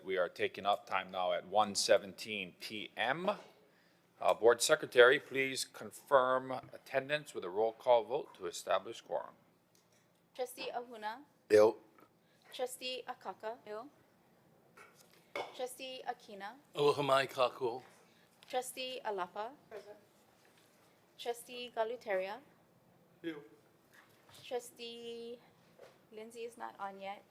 we are taking up time now at 1:17 p.m. Board Secretary, please confirm attendance with a roll call vote to establish quorum. Trustee Ahuna. Bill. Trustee Akaka. Bill. Trustee Akina. Aloha mai kākou. Trustee Alapa. Present. Trustee Galuteria. Bill. Trustee Lindsay is not on yet.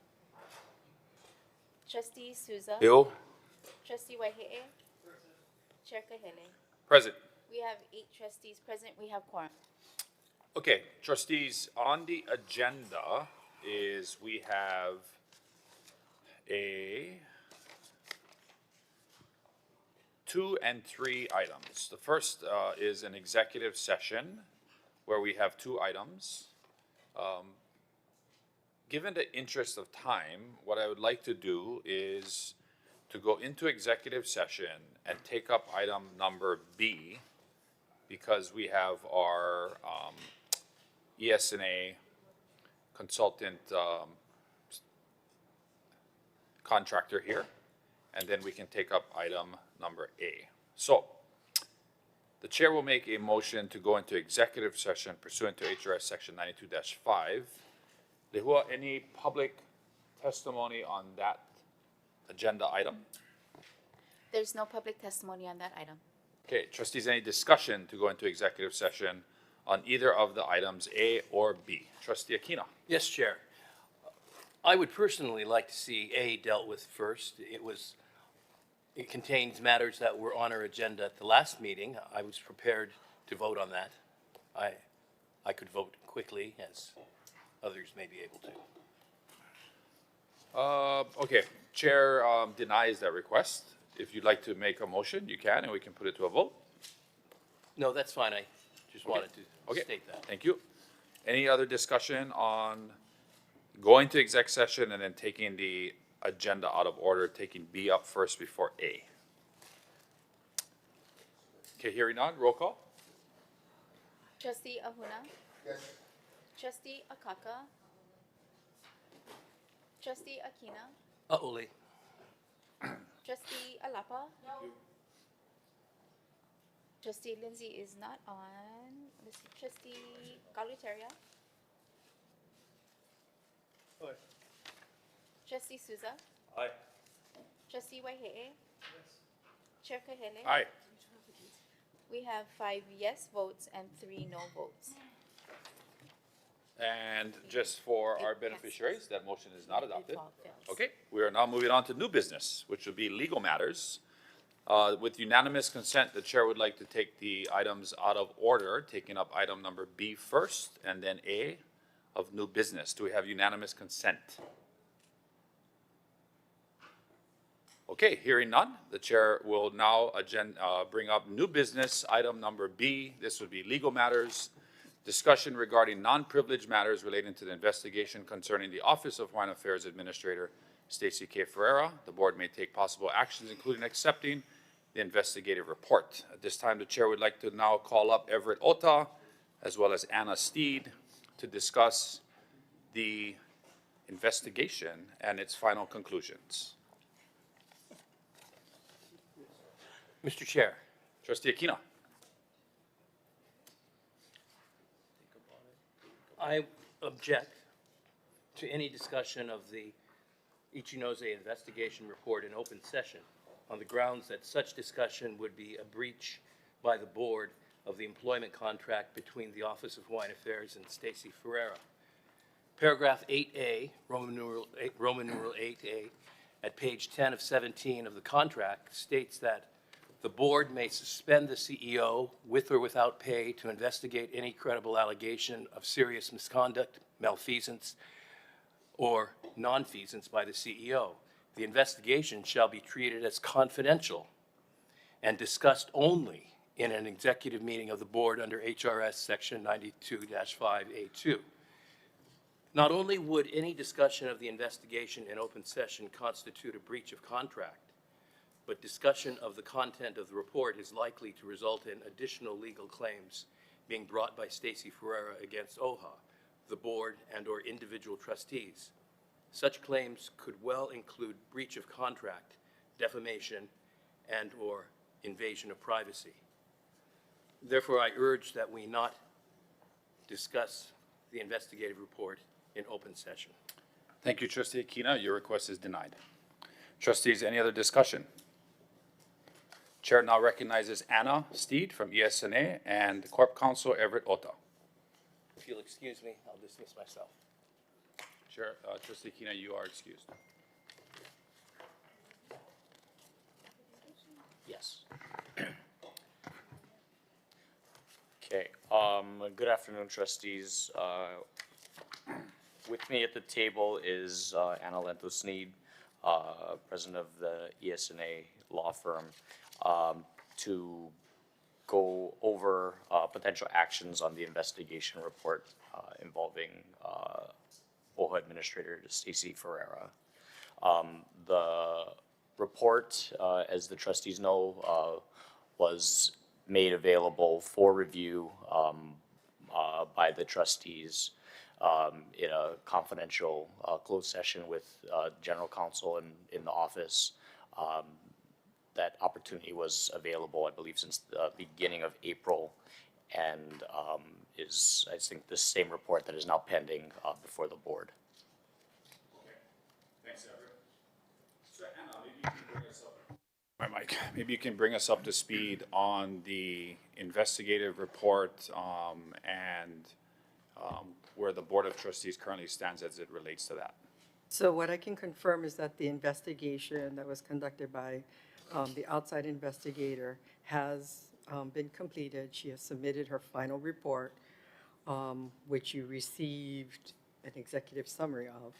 Trustee Souza. Bill. Trustee Waihe'e. Chair Kahele. Present. We have 8 trustees present. We have quorum. Okay, trustees, on the agenda is we have a 2 and 3 items. The first is an executive session where we have 2 items. Given the interest of time, what I would like to do is to go into executive session and take up item number B, because we have our ES&A consultant contractor here, and then we can take up item number A. So, the chair will make a motion to go into executive session pursuant to HRS section 92-5. Lehua, any public testimony on that agenda item? There's no public testimony on that item. Okay, trustees, any discussion to go into executive session on either of the items A or B? Trustee Akina. Yes, Chair. I would personally like to see A dealt with first. It contains matters that were on our agenda at the last meeting. I was prepared to vote on that. I could vote quickly, as others may be able to. Okay, chair denies that request. If you'd like to make a motion, you can, and we can put it to a vote. No, that's fine. I just wanted to state that. Thank you. Any other discussion on going to exec session and then taking the agenda out of order, taking B up first before A? Okay, hearing none, roll call. Trustee Ahuna. Yes. Trustee Akaka. Trustee Akina. A'ole. Trustee Alapa. No. Trustee Lindsay is not on. Let's see. Trustee Galuteria. Aye. Trustee Souza. Aye. Trustee Waihe'e. Yes. Chair Kahele. Aye. We have 5 yes votes and 3 no votes. And just for our It beneficiaries, that motion is not adopted. Default fails. Okay, we are now moving on to new business, which will be legal matters. With unanimous consent, the chair would like to take the items out of order, taking up item number B first and then A of new business. Do we have unanimous consent? Okay, hearing none, the chair will now bring up new business, item number B. This would be legal matters. Discussion regarding non-privileged matters relating to the investigation concerning the Office of Hawaiian Affairs Administrator Stacy K. Ferreira. The board may take possible actions, including accepting the investigative report. At this time, the chair would like to now call up Everett Ota, as well as Anna Steed, to discuss the investigation and its final conclusions. Mr. Chair. Trustee Akina. I object to any discussion of the Ichinose investigation report in open session on the grounds that such discussion would be a breach by the board of the employment contract between the Office of Hawaiian Affairs and Stacy Ferreira. Paragraph 8A, Roman numeral 8A, at page 10 of 17 of the contract states that the board may suspend the CEO with or without pay to investigate any credible allegation of serious misconduct, malfeasance, or nonfeasance by the CEO. The investigation shall be treated as confidential and discussed only in an executive meeting of the board under HRS section 92-5A2. Not only would any discussion of the investigation in open session constitute a breach of contract, but discussion of the content of the report is likely to result in additional legal claims being brought by Stacy Ferreira against OHA, the board and or individual trustees. Such claims could well include breach of contract defamation, and/or invasion of privacy. Therefore, I urge that we not discuss the investigative report in open session. Thank you, Trustee Aquino. Your request is denied. Trustees, any other discussion? Chair now recognizes Anna Steed from ESNA and Corp Counsel Everett Ota. If you'll excuse me, I'll dismiss myself. Chair, Trustee Aquino, you are excused. Yes. Okay, good afternoon, trustees. With me at the table is Anna Lento-Sneed, president of the ESNA law firm, to go over potential actions on the investigation report involving OHA Administrator Stacy Ferreira. The report, as the trustees know, was made available for review by the trustees in a confidential closed session with general counsel in the office. That opportunity was available, I believe, since the beginning of April, and is, I think, the same report that is now pending before the board. Thanks, Everett. So Anna, maybe you can bring us up. My mic. Maybe you can bring us up to speed on the investigative report and where the Board of Trustees currently stands as it relates to that. So what I can confirm is that the investigation that was conducted by the outside investigator has been completed. She has submitted her final report, which you received an executive summary of.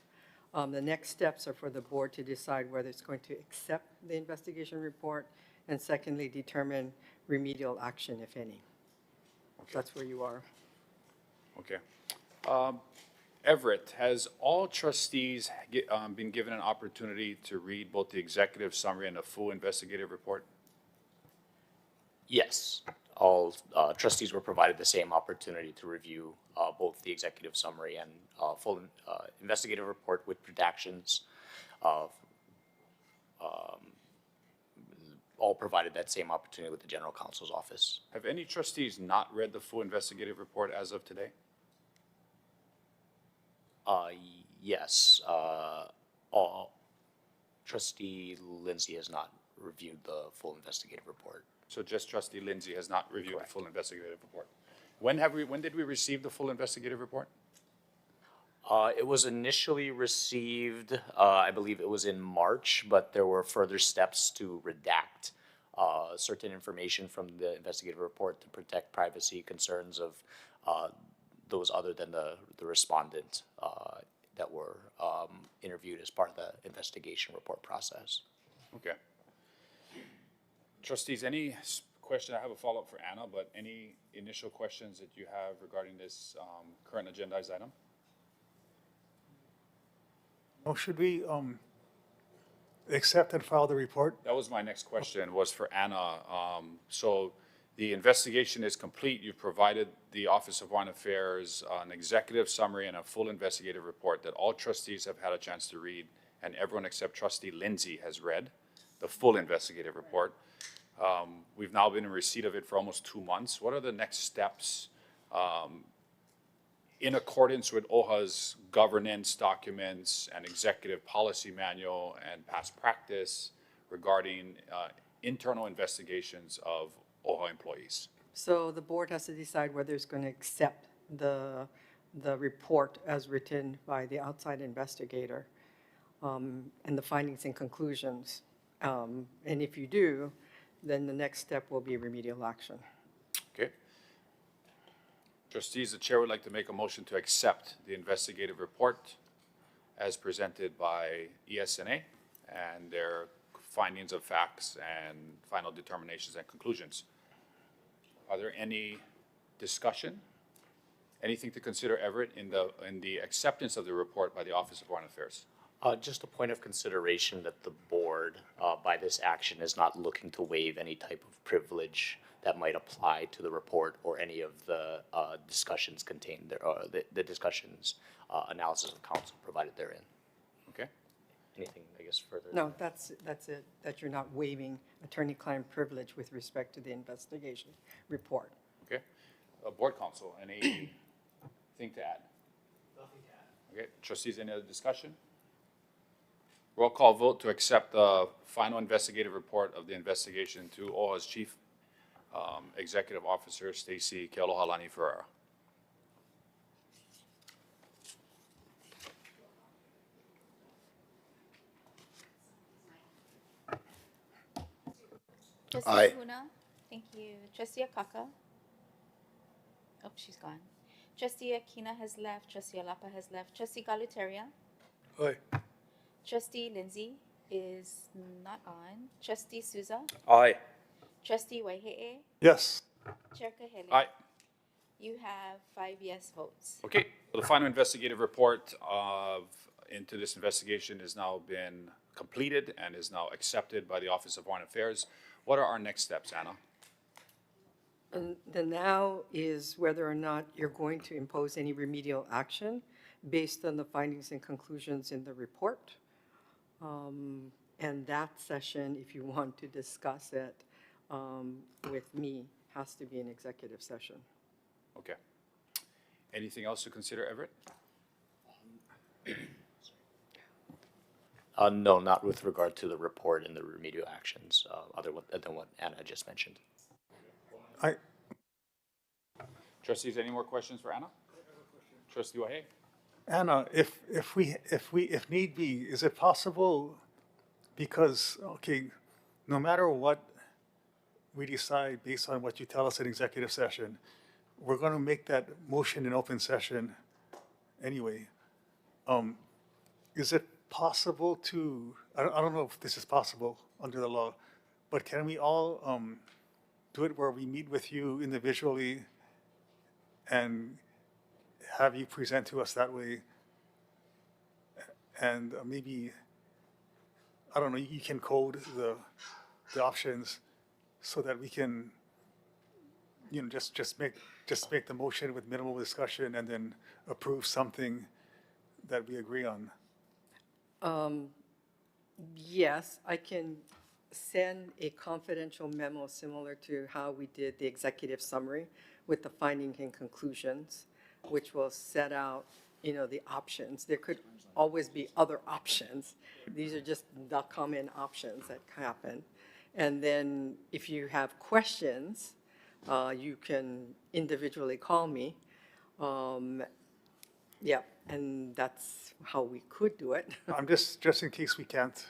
The next steps are for the board to decide whether it's going to accept the investigation report, and secondly, determine remedial action, if any. Okay. That's where you are. Okay. Everett, has all trustees been given an opportunity to read both the executive summary and the full investigative report? Yes, all trustees were provided the same opportunity to review both the executive summary and full investigative report with redactions. All provided that same opportunity with the general counsel's office. Have any trustees not read the full investigative report as of today? Yes, Trustee Lindsay has not reviewed the full investigative report. So just Trustee Lindsay has not reviewed Correct. the full investigative report. When did we receive the full investigative report? It was initially received, I believe it was in March, but there were further steps to redact certain information from the investigative report to protect privacy concerns of those other than the respondent that were interviewed as part of the investigation report process. Okay. Trustees, any question? I have a follow-up for Anna, but any initial questions that you have regarding this current agendized item? Oh, should we accept and file the report? That was my next question, was for Anna. So the investigation is complete. You've provided the Office of Hawaiian Affairs an executive summary and a full investigative report that all trustees have had a chance to read, and everyone except Trustee Lindsay has read the full investigative report. We've now been in receipt of it for almost 2 months. What are the next steps in accordance with OHA's governance documents and executive policy manual and past practice regarding internal investigations of OHA employees? So the board has to decide whether it's going to accept the report as written by the outside investigator and the findings and conclusions. And if you do, then the next step will be remedial action. Okay. Trustees, the chair would like to make a motion to accept the investigative report as presented by ESNA and their findings of facts and final determinations and conclusions. Are there any discussion? Anything to consider, Everett, in the acceptance of the report by the Office of Hawaiian Affairs? Just a point of consideration that the board, by this action, is not looking to waive any type of privilege that might apply to the report or any of the discussions contained there, or the discussions analysis of counsel provided therein. Okay. anything, I guess, further? No, that's it, that you're not waiving attorney-client privilege with respect to the investigation report. Okay. Board counsel, anything to add? Nothing to add. Okay, trustees, any other discussion? Roll call vote to accept the final investigative report of the investigation to OHA's Chief Executive Officer, Stacy Kealohalani Ferreira. Trustee Aye. Huna? Thank you. Trustee Akaka? Oh, she's gone. Trustee Akina has left. Trustee Alapa has left. Trustee Galutaria? Aye. Trustee Lindsay is not on. Trustee Souza? Aye. Trustee Waihe'e? Yes. Chair Kahele? Aye. You have 5 yes votes. Okay, so the final investigative report into this investigation has now been completed and is now accepted by the Office of Foreign Affairs. What are our next steps, Anna? And the now is whether or not you're going to impose any remedial action based on the findings and conclusions in the report. And that session, if you want to discuss it with me, has to be an executive session. Okay. Anything else to consider, Everett? No, not with regard to the report and the remedial actions, other than what Anna just mentioned. Trustees, any more questions for Anna? Trustee Wahe? Anna, if need be, is it possible, because, okay, no matter what we decide based on what you tell us in executive session, we're going to make that motion in open session anyway. Is it possible to, I don't know if this is possible under the law, but can we all do it where we meet with you individually and have you present to us that way? And maybe, I don't know, you can code the options so that we can, you know, just make the motion with minimal discussion and then approve something that we agree on. Yes, I can send a confidential memo similar to how we did the executive summary with the findings and conclusions, which will set out, you know, the options. There could always be other options. These are just the common options that happen. And then if you have questions, you can individually call me. Yeah, and that's how we could do it. I'm just in case we can't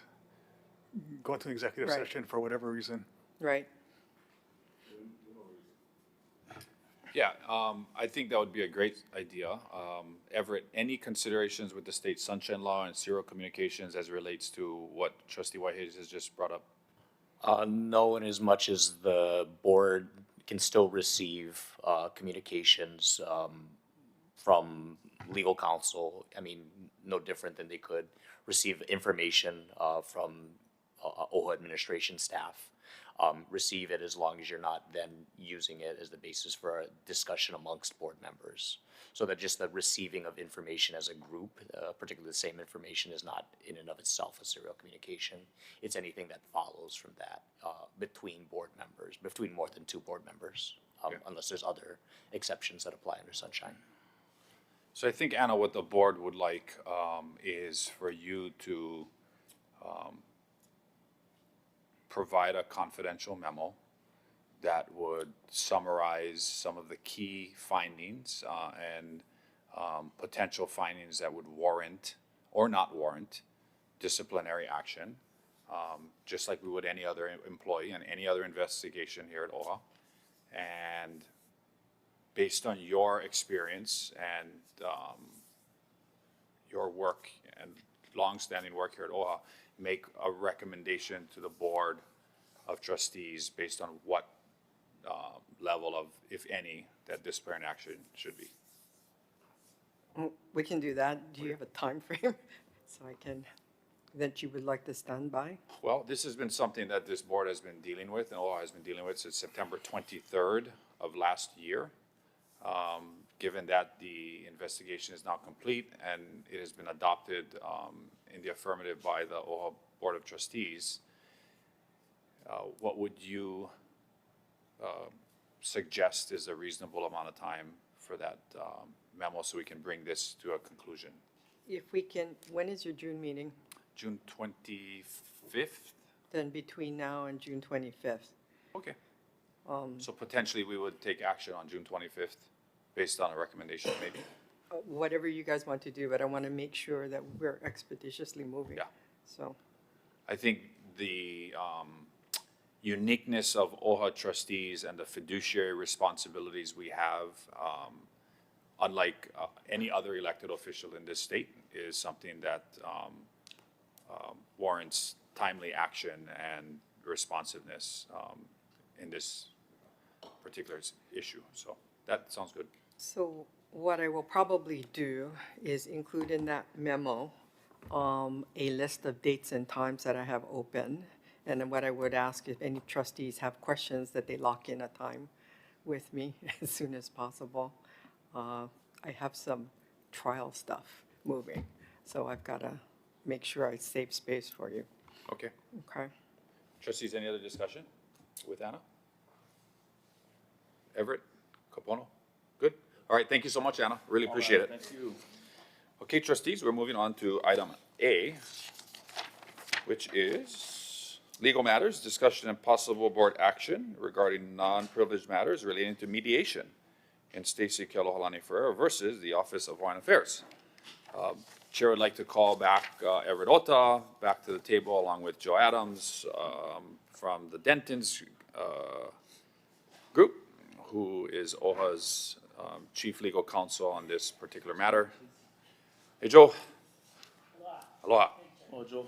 go into executive Right. session for whatever reason. Right. Yeah, I think that would be a great idea. Everett, any considerations with the state sunshine law and serial communications as it relates to what Trustee Whitehead has just brought up? No, in as much as the board can still receive communications from legal counsel. I mean, no different than they could receive information from OHA administration staff. Receive it as long as you're not then using it as the basis for a discussion amongst board members. So that just the receiving of information as a group, particularly the same information, is not in and of itself a serial communication. It's anything that follows from that between board members, between more than 2 board members, unless there's other exceptions that apply under sunshine. So I think, Anna, what the board would like is for you to provide a confidential memo that would summarize some of the key findings and potential findings that would warrant or not warrant disciplinary action, just like we would any other employee and any other investigation here at OHA. And based on your experience and your work and longstanding work here at OHA, make a recommendation to the Board of Trustees based on what level of, if any, that disciplinary action should be. We can do that. Do you have a time frame so I can, that you would like this done by? Well, this has been something that this board has been dealing with and OHA has been dealing with since September 23rd of last year. given that the investigation is now complete and it has been adopted in the affirmative by the OHA Board of Trustees, what would you suggest is a reasonable amount of time for that memo so we can bring this to a conclusion? If we can, when is your June meeting? June 25th? Then between now and June 25th. Okay. So potentially we would take action on June 25th based on a recommendation maybe? Whatever you guys want to do, but I want to make sure that we're expeditiously moving. Yeah. So, I think the uniqueness of OHA trustees and the fiduciary responsibilities we have, unlike any other elected official in this state, is something that warrants timely action and responsiveness in this particular issue. So that sounds good. so what I will probably do is include in that memo a list of dates and times that I have open. And then what I would ask, if any trustees have questions, that they lock in a time with me as soon as possible. I have some trial stuff moving, so I've got to make sure I save space for you. Okay. Okay? Trustees, any other discussion with Anna? Everett? Capono? Good? All right, thank you so much, Anna. Really appreciate it. Thank you. Okay, trustees, we're moving on to item A, which is legal matters, discussion and possible board action regarding non-privileged matters relating to mediation in Stacy Kealohalani Ferreira versus the Office of Hawaiian Affairs. Chair would like to call back Everett Ota back to the table along with Joe Adams from the Dentons group, who is OHA's chief legal counsel on this particular matter. Hey, Joe. Aloha. Oh, Joe.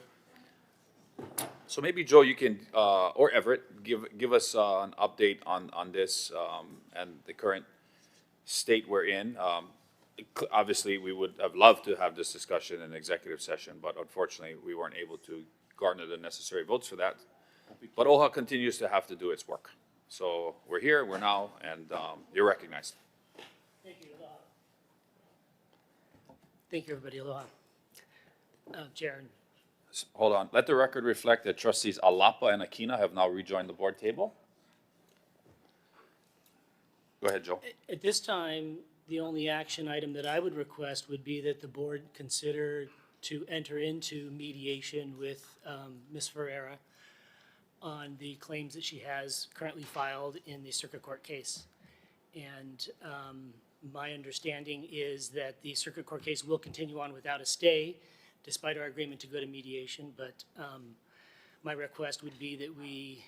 So maybe, Joe, you can, or Everett, give us an update on this and the current state we're in. Obviously, we would have loved to have this discussion in executive session, but unfortunately, we weren't able to garner the necessary votes for that. But OHA continues to have to do its work. So we're here, we're now, and you're recognized. Thank you, Aloha. Thank you, everybody. Aloha. Chair, Hold on. Let the record reflect that trustees Alapa and Akina have now rejoined the board table. Go ahead, Joe. at this time, the only action item that I would request would be that the board consider to enter into mediation with Ms. Ferreira on the claims that she has currently filed in the circuit court case. And my understanding is that the circuit court case will continue on without a stay, despite our agreement to go to mediation. But my request would be that we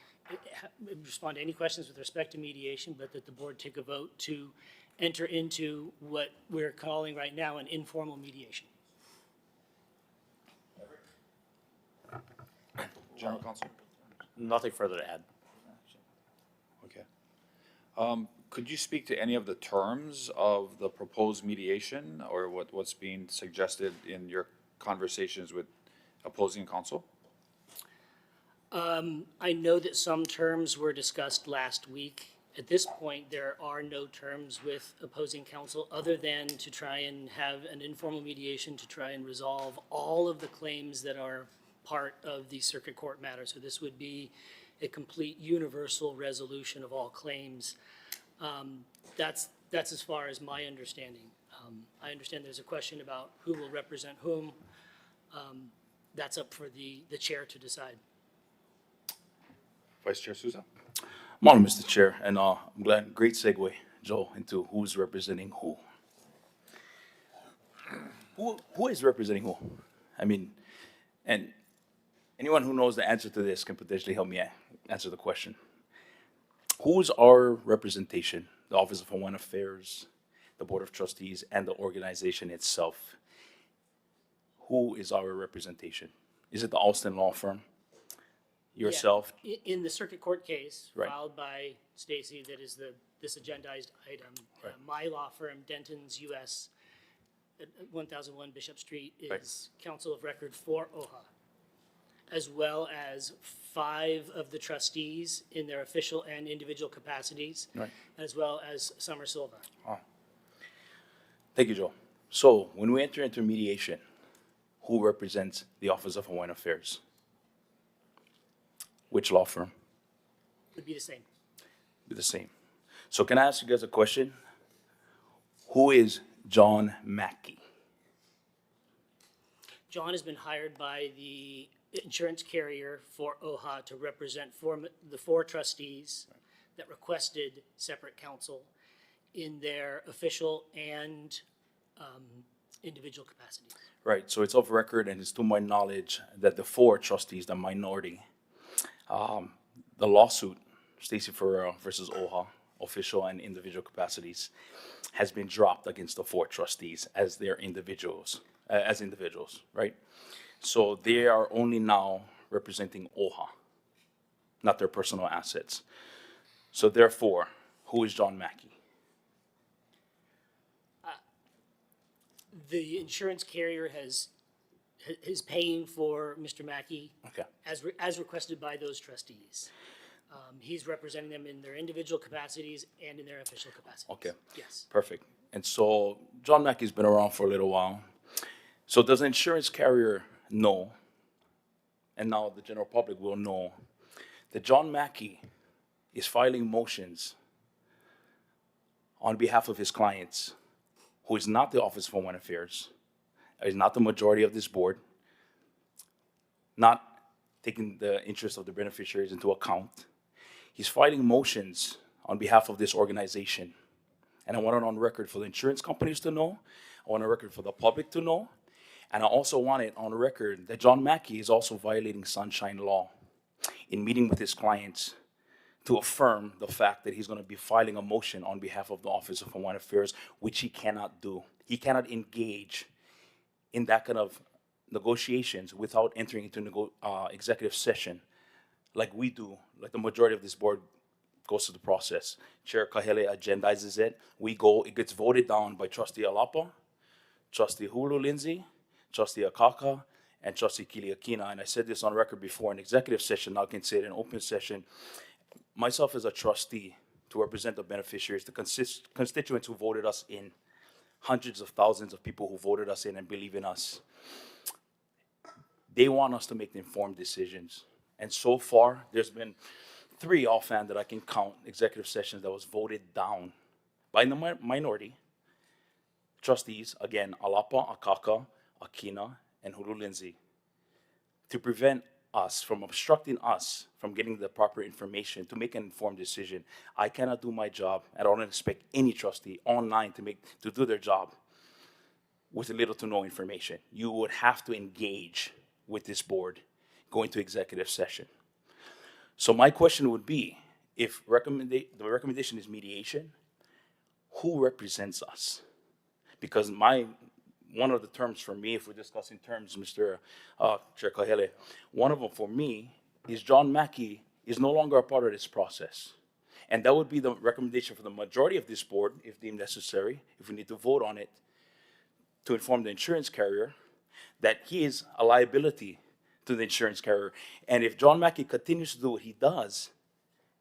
respond to any questions with respect to mediation, but that the board take a vote to enter into what we're calling right now an informal mediation. General Counsel. Nothing further to add. Okay. Could you speak to any of the terms of the proposed mediation or what's being suggested in your conversations with opposing counsel? I know that some terms were discussed last week. At this point, there are no terms with opposing counsel other than to try and have an informal mediation to try and resolve all of the claims that are part of the circuit court matter. So this would be a complete universal resolution of all claims. That's as far as my understanding. I understand there's a question about who will represent whom. That's up for the chair to decide. Vice Chair Souza? Morning, Mr. Chair, and I'm glad, great segue, Joe, into who's representing who. Who is representing who? I mean, and anyone who knows the answer to this can potentially help me answer the question. Who's our representation? The Office of Hawaiian Affairs, the Board of Trustees, and the organization itself. Who is our representation? Is it the Alston Law Firm? Yourself? Yeah. In the circuit court case Right. filed by Stacy, that is this agendized item, Right. my law firm, Denton's US, at 1001 Bishop Street, Right. is counsel of record for OHA, as well as 5 of the trustees in their official and individual capacities, Right. as well as Summer Silva. Thank you, Joe. So when we enter into mediation, who represents the Office of Hawaiian Affairs? Which law firm? Would be the same. Be the same. So can I ask you guys a question? Who is John Mackey? John has been hired by the insurance carrier for OHA to represent the four trustees that requested separate counsel in their official and individual capacities. Right, so it's off record and it's to my knowledge that the four trustees, the minority, the lawsuit, Stacy Ferreira versus OHA, official and individual capacities, has been dropped against the four trustees as their individuals, right? So they are only now representing OHA, not their personal assets. So therefore, who is John Mackey? The insurance carrier is paying for Mr. Mackey Okay. as requested by those trustees. He's representing them in their individual capacities and in their official capacities. Okay. Yes. Perfect. And so John Mackey's been around for a little while. So does the insurance carrier know, and now the general public will know, that John Mackey is filing motions on behalf of his clients, who is not the Office of Hawaiian Affairs, is not the majority of this board, not taking the interests of the beneficiaries into account. He's filing motions on behalf of this organization. And I want it on record for the insurance companies to know. I want it on record for the public to know. And I also want it on record that John Mackey is also violating sunshine law in meeting with his clients to affirm the fact that he's going to be filing a motion on behalf of the Office of Hawaiian Affairs, which he cannot do. He cannot engage in that kind of negotiations without entering into executive session like we do, like the majority of this board goes through the process. Chair Kahele agendizes it. We go, it gets voted down by Trustee Alapa, Trustee Hulu Lindsay, Trustee Akaka, and Trustee Kealohalani. And I said this on record before in executive session, now I can say it in open session. Myself as a trustee to represent the beneficiaries, the constituents who voted us in, hundreds of thousands of people who voted us in and believe in us, they want us to make informed decisions. And so far, there's been 3 offhand that I can count executive sessions that was voted down by the minority trustees, again, Alapa, Akaka, Akina, and Hulu Lindsay, to prevent us from obstructing us from getting the proper information to make an informed decision. I cannot do my job, and I don't expect any trustee online to do their job with little to no information. You would have to engage with this board, go into executive session. So my question would be, if the recommendation is mediation, who represents us? Because one of the terms for me, if we're discussing terms, Mr. Chair Kahele, one of them for me is John Mackey is no longer a part of this process. And that would be the recommendation for the majority of this board, if deemed necessary, if we need to vote on it, to inform the insurance carrier that he is a liability to the insurance carrier. And if John Mackey continues to do what he does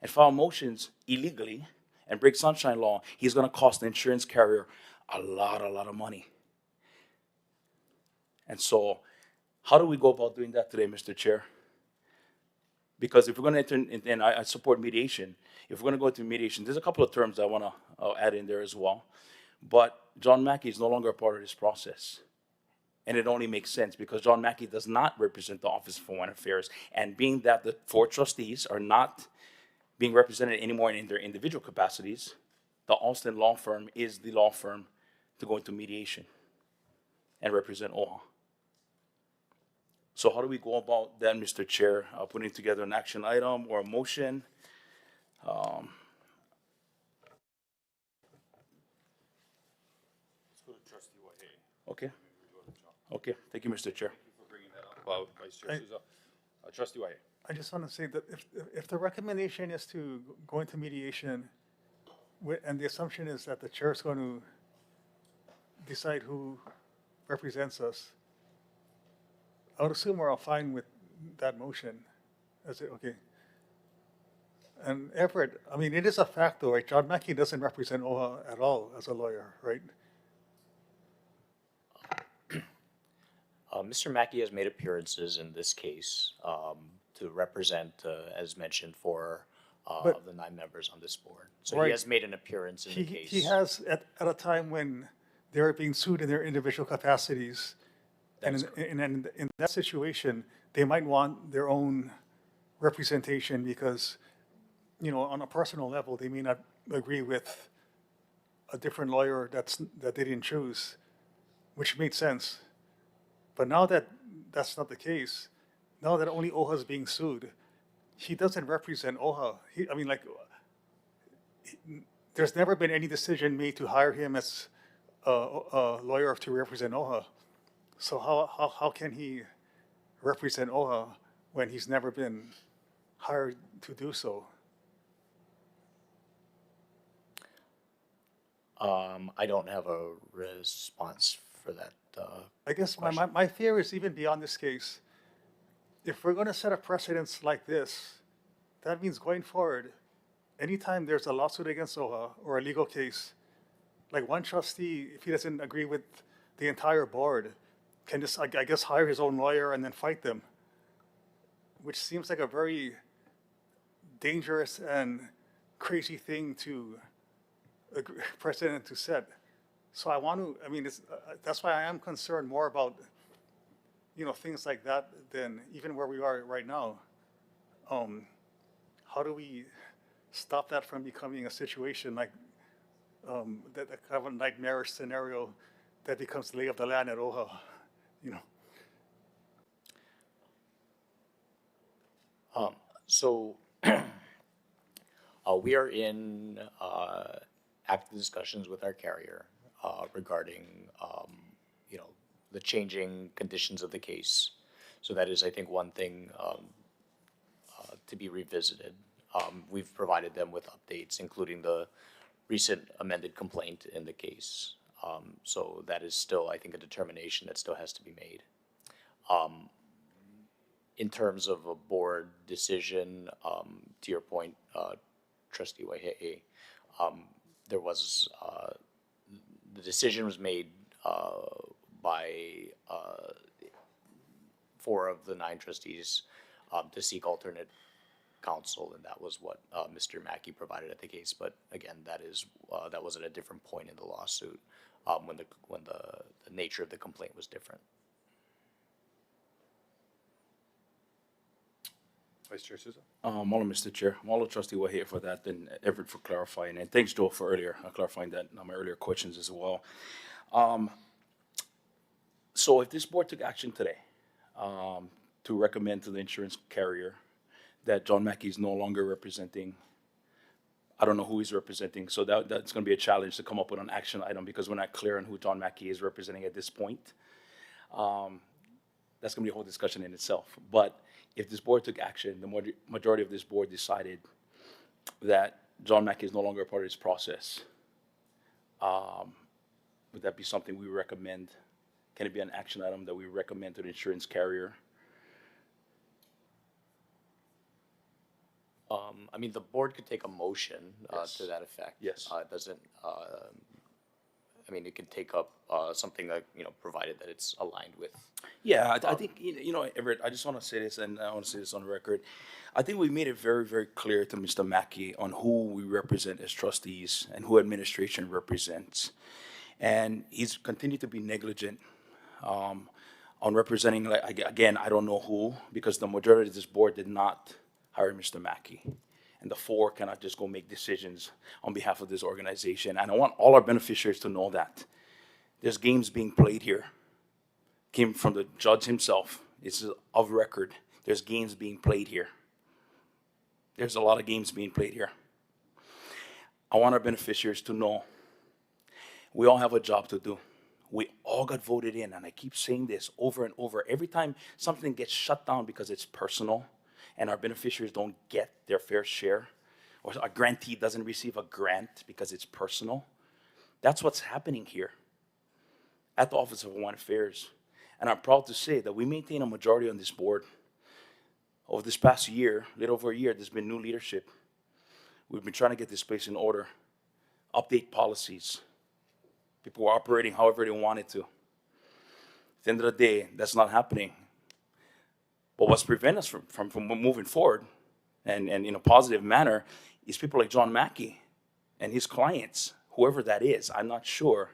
and file motions illegally and break sunshine law, he's going to cost the insurance carrier a lot of money. And so how do we go about doing that today, Mr. Chair? Because if we're going to enter, and I support mediation, if we're going to go into mediation, there's a couple of terms I want to add in there as well. But John Mackey is no longer a part of this process. And it only makes sense because John Mackey does not represent the Office of Hawaiian Affairs. And being that the 4 trustees are not being represented anymore in their individual capacities, the Alston law firm is the law firm to go into mediation and represent OHA. So how do we go about that, Mr. Chair? Putting together an action item or a motion? Let's go to Trustee Wahe. Okay. Okay, thank you, Mr. Chair. Thank you for bringing that up, Vice Chair Souza. Trustee Wahe. I just want to say that if the recommendation is to go into mediation, and the assumption is that the chair is going to decide who represents us, I would assume we're all fine with that motion. Is it okay? And Everett, I mean, it is a fact though, right? John Mackey doesn't represent OHA at all as a lawyer, right? Mr. Mackey has made appearances in this case to represent, as mentioned, for But- the 9 members on this board. So Right. he has made an appearance in the case. He has at a time when they're being sued in their individual capacities. That And is in that situation, they might want their own representation because, on a personal level, they may not agree with a different lawyer that they didn't choose, which made sense. But now that that's not the case, now that only OHA is being sued, he doesn't represent OHA. There's never been any decision made to hire him as a lawyer to represent OHA. So how can he represent OHA when he's never been hired to do so? I don't have a response for that. I guess my fear is even beyond this case. If we're going to set a precedence like this, that means going forward, anytime there's a lawsuit against OHA or a legal case, like one trustee, if he doesn't agree with the entire board, can just, I guess, hire his own lawyer and then fight them, which seems like a very dangerous and crazy thing to precedent to set. So that's why I am concerned more about, things like that than even where we are right now. How do we stop that from becoming a situation like that kind of a nightmarish scenario that becomes the lay of the land at OHA, So we are in active discussions with our carrier regarding, the changing conditions of the case. So that is, I think, one thing to be revisited. We've provided them with updates, including the recent amended complaint in the case. So that is still, I think, a determination that still has to be made. In terms of a board decision, to your point, Trustee Waihe'e, there was, the decision was made by 4 of the 9 trustees to seek alternate counsel, and that was what Mr. Mackey provided at the case. But again, that was at a different point in the lawsuit when the nature of the complaint was different. Vice Chair Souza? Mahalo, Mr. Chair. Mahalo, Trustee Wahia, for that, and Everett for clarifying. And thanks, Joe, for clarifying that, my earlier questions as well. So if this board took action today to recommend to the insurance carrier that John Mackey is no longer representing, I don't know who he's representing, so that's going to be a challenge to come up with an action item because we're not clear on who John Mackey is representing at this point. That's going to be a whole discussion in itself. But if this board took action, the majority of this board decided that John Mackey is no longer a part of this process, would that be something we recommend? Can it be an action item that we recommend to the insurance carrier? I mean, the board could take a motion Yes. to that effect. Yes. It doesn't, I mean, it can take up something that, provided that it's aligned with. Yeah, I think, Everett, I just want to say this, and I want to say this on record. I think we made it very, very clear to Mr. Mackey on who we represent as trustees and who administration represents. And he's continued to be negligent on representing, again, I don't know who, because the majority of this board did not hire Mr. Mackey. And the 4 cannot just go make decisions on behalf of this organization. And I want all our beneficiaries to know that. There's games being played here. Came from the judge himself. It's of record. There's games being played here. There's a lot of games being played here. I want our beneficiaries to know we all have a job to do. We all got voted in, and I keep saying this over and over. Every time something gets shut down because it's personal, and our beneficiaries don't get their fair share, or a grantee doesn't receive a grant because it's personal. That's what's happening here at the Office of Hawaiian Affairs. And I'm proud to say that we maintain a majority on this board. Over this past year, a little over a year, there's been new leadership. We've been trying to get this place in order, update policies. People were operating however they wanted to. At the end of the day, that's not happening. But what's preventing us from moving forward and in a positive manner is people like John Mackey and his clients, whoever that is. I'm not sure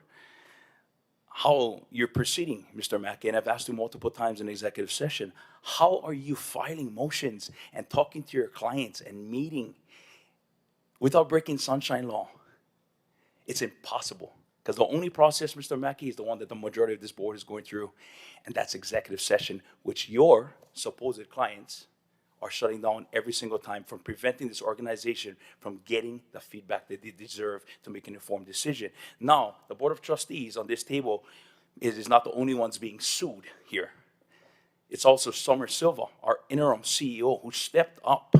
how you're proceeding, Mr. Mackey, and I've asked you multiple times in executive session, how are you filing motions and talking to your clients and meeting without breaking sunshine law? It's impossible. Because the only process, Mr. Mackey, is the one that the majority of this board is going through, and that's executive session, which your supposed clients are shutting down every single time, from preventing this organization from getting the feedback that they deserve to make an informed decision. Now, the Board of Trustees on this table is not the only ones being sued here. It's also Summer Silva, our interim CEO, who stepped up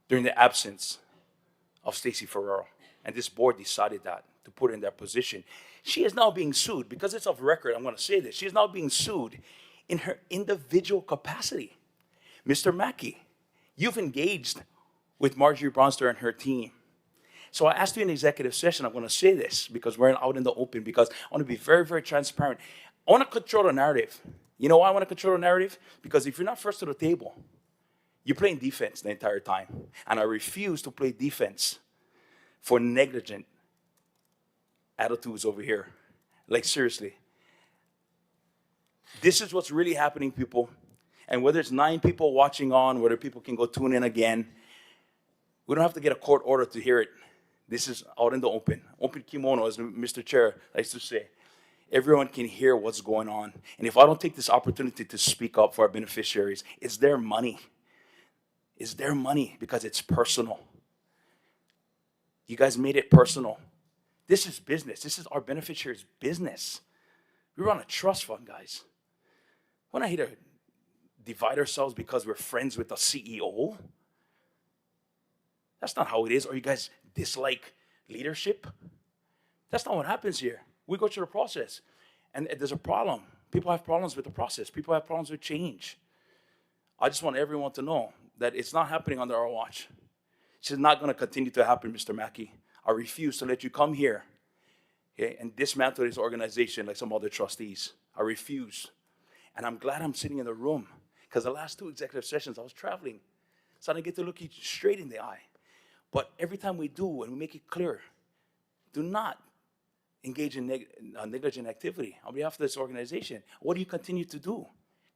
during the absence of Stacy Ferreira. And this board decided that, to put her in that position. She is now being sued, because it's off record, I'm going to say this. She is now being sued in her individual capacity. Mr. Mackey, you've engaged with Marjorie Bronster and her team. So I asked you in executive session, I'm going to say this because we're out in the open, because I want to be very, very transparent. I want to control the narrative. You know why I want to control the narrative? Because if you're not first to the table, you're playing defense the entire time. And I refuse to play defense for negligent attitudes over here. Like, seriously. This is what's really happening, people. And whether it's 9 people watching on, whether people can go tune in again, we don't have to get a court order to hear it. This is out in the open. Open kimono, as Mr. Chair likes to say. Everyone can hear what's going on. And if I don't take this opportunity to speak up for our beneficiaries, it's their money. It's their money, because it's personal. You guys made it personal. This is business. This is our beneficiaries' business. We run a trust fund, guys. We're not here to divide ourselves because we're friends with the CEO. That's not how it is. Or you guys dislike leadership? That's not what happens here. We go through the process. And there's a problem. People have problems with the process. People have problems with change. I just want everyone to know that it's not happening under our watch. It's not going to continue to happen, Mr. Mackey. I refuse to let you come here, okay, and dismantle this organization like some other trustees. I refuse. And I'm glad I'm sitting in the room, because the last 2 executive sessions I was traveling, so I didn't get to look you straight in the eye. But every time we do, and we make it clear, do not engage in negligent activity on behalf of this organization. What do you continue to do?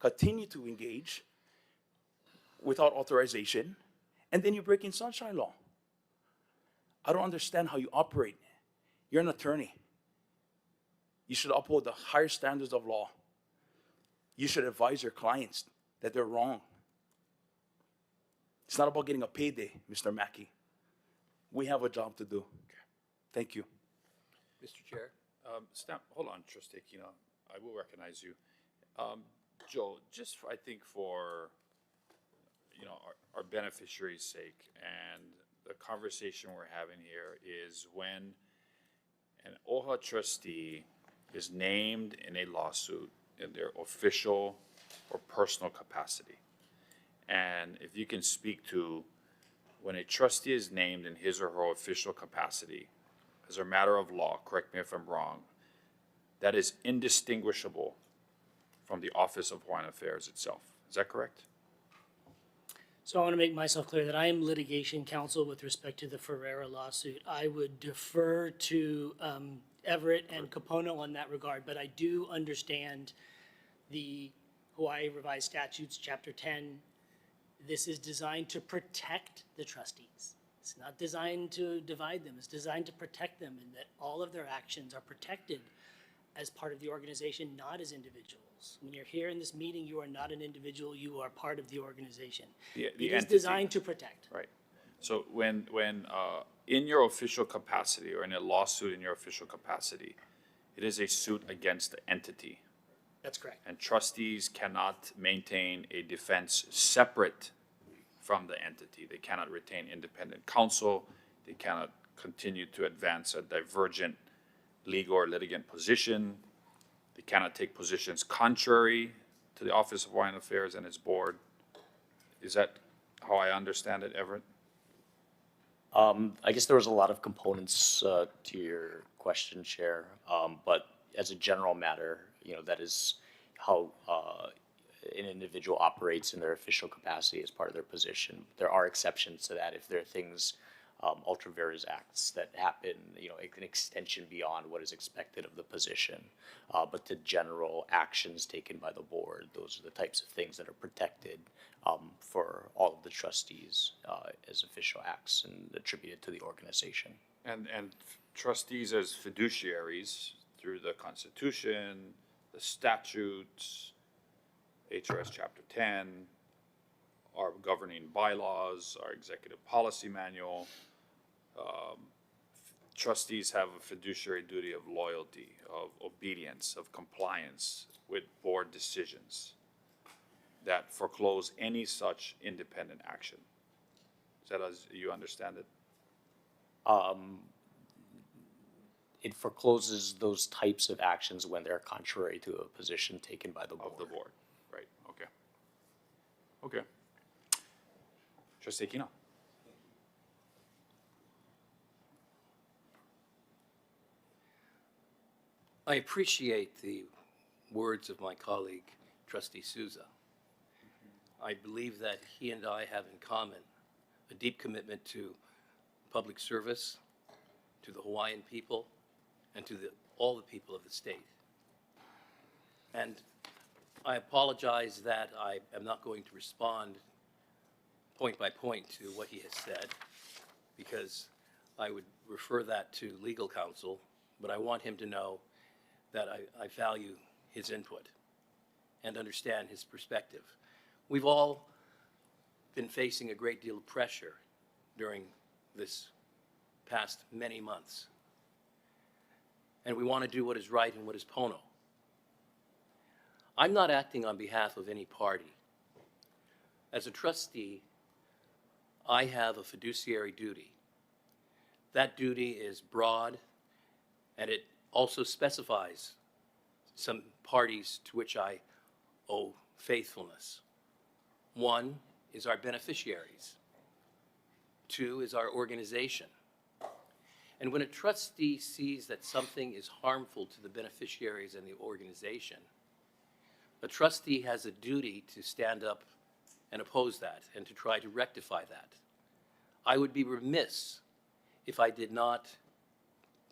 Continue to engage without authorization, and then you're breaking sunshine law. I don't understand how you operate. You're an attorney. You should uphold the higher standards of law. You should advise your clients that they're wrong. It's not about getting a payday, Mr. Mackey. We have a job to do. Thank you. Mr. Chair? Hold on, Trustee Kealohalani. I will recognize you. Joe, just I think for our beneficiaries' sake, and the conversation we're having here is when an OHA trustee is named in a lawsuit in their official or personal capacity. And if you can speak to when a trustee is named in his or her official capacity, as a matter of law, correct me if I'm wrong, that is indistinguishable from the Office of Hawaiian Affairs itself. Is that correct? So I want to make myself clear that I am litigation counsel with respect to the Ferreira lawsuit. I would defer to Everett and Capono on that regard, but I do understand the Hawaii Revised Statutes, Chapter 10. This is designed to protect the trustees. It's not designed to divide them. It's designed to protect them, and that all of their actions are protected as part of the organization, not as individuals. When you're here in this meeting, you are not an individual. You are part of the organization. The It is entity. designed to protect. Right. So when in your official capacity or in a lawsuit in your official capacity, it is a suit against the entity. That's correct. And trustees cannot maintain a defense separate from the entity. They cannot retain independent counsel. They cannot continue to advance a divergent legal or litigant position. They cannot take positions contrary to the Office of Hawaiian Affairs and its board. Is that how I understand it, Everett? I guess there was a lot of components to your question, Chair. But as a general matter, that is how an individual operates in their official capacity as part of their position. There are exceptions to that if there are things, ultra vires acts that happen, an extension beyond what is expected of the position. But the general actions taken by the board, those are the types of things that are protected for all of the trustees as official acts and attributed to the organization. And trustees as fiduciaries through the Constitution, the statutes, HRS Chapter 10, our governing bylaws, our executive policy manual. Trustees have a fiduciary duty of loyalty, of obedience, of compliance with board decisions that foreclose any such independent action. Is that as you understand it? It forecloses those types of actions when they're contrary to a position taken by the board. Of the board, right, okay. Okay. Trustee Kino. I appreciate the words of my colleague, Trustee Souza. I believe that he and I have in common a deep commitment to public service, to the Hawaiian people, and to all the people of the state. And I apologize that I am not going to respond point by point to what he has said, because I would refer that to legal counsel, but I want him to know that I value his input and understand his perspective. We've all been facing a great deal of pressure during this past many months, and we want to do what is right and what is pono. I'm not acting on behalf of any party. As a trustee, I have a fiduciary duty. That duty is broad, and it also specifies some parties to which I owe faithfulness. One is our beneficiaries. Two is our organization. And when a trustee sees that something is harmful to the beneficiaries and the organization, a trustee has a duty to stand up and oppose that and to try to rectify that. I would be remiss if I did not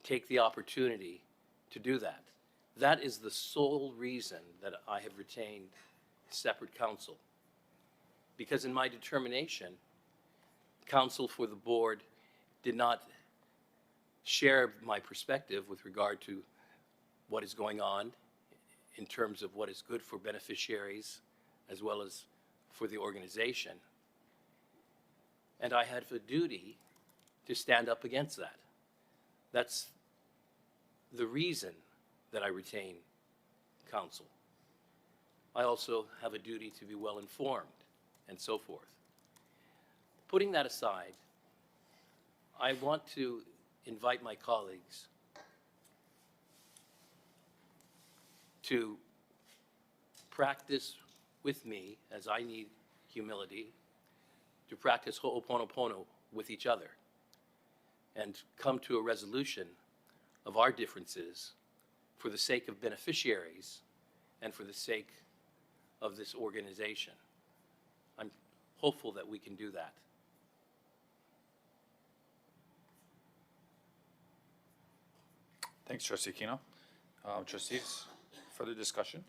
take the opportunity to do that. That is the sole reason that I have retained separate counsel. Because in my determination, counsel for the board did not share my perspective with regard to what is going on in terms of what is good for beneficiaries as well as for the organization. And I had a duty to stand up against that. That's the reason that I retain counsel. I also have a duty to be well informed and so forth. Putting that aside, I want to invite my colleagues to practice with me, as I need humility, to practice ho'oponopono with each other and come to a resolution of our differences for the sake of beneficiaries and for the sake of this organization. I'm hopeful that we can do that. Thanks, Trustee Kino. Trustees, further discussion?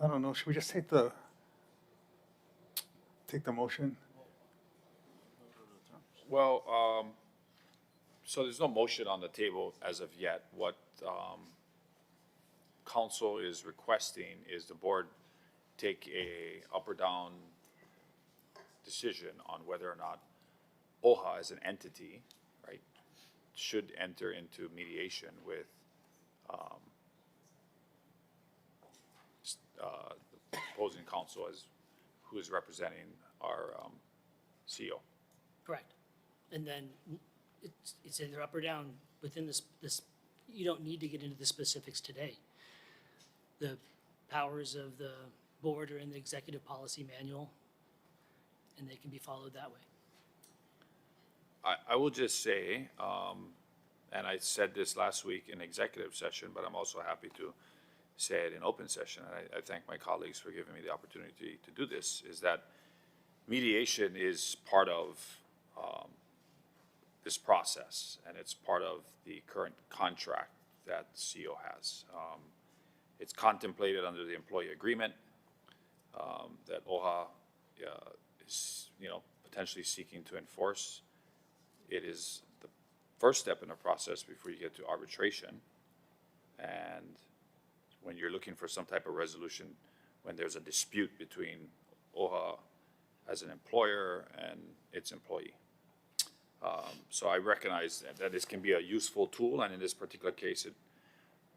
I don't know, should we just take the motion? Well, so there's no motion on the table as of yet. What council is requesting is the board take a up or down decision on whether or not OHA as an entity, right, should enter into mediation with the opposing counsel as who is representing our CEO. Correct. And then it's either up or down within this, you don't need to get into the specifics today. The powers of the board are in the executive policy manual, and they can be followed that way. I will just say, and I said this last week in executive session, but I'm also happy to said in open session, and I thank my colleagues for giving me the opportunity to do this, is that mediation is part of this process, and it's part of the current contract that CO has. It's contemplated under the employee agreement that OHA is, potentially seeking to enforce. It is the first step in the process before you get to arbitration. And when you're looking for some type of resolution, when there's a dispute between OHA as an employer and its employee. So I recognize that this can be a useful tool, and in this particular case, it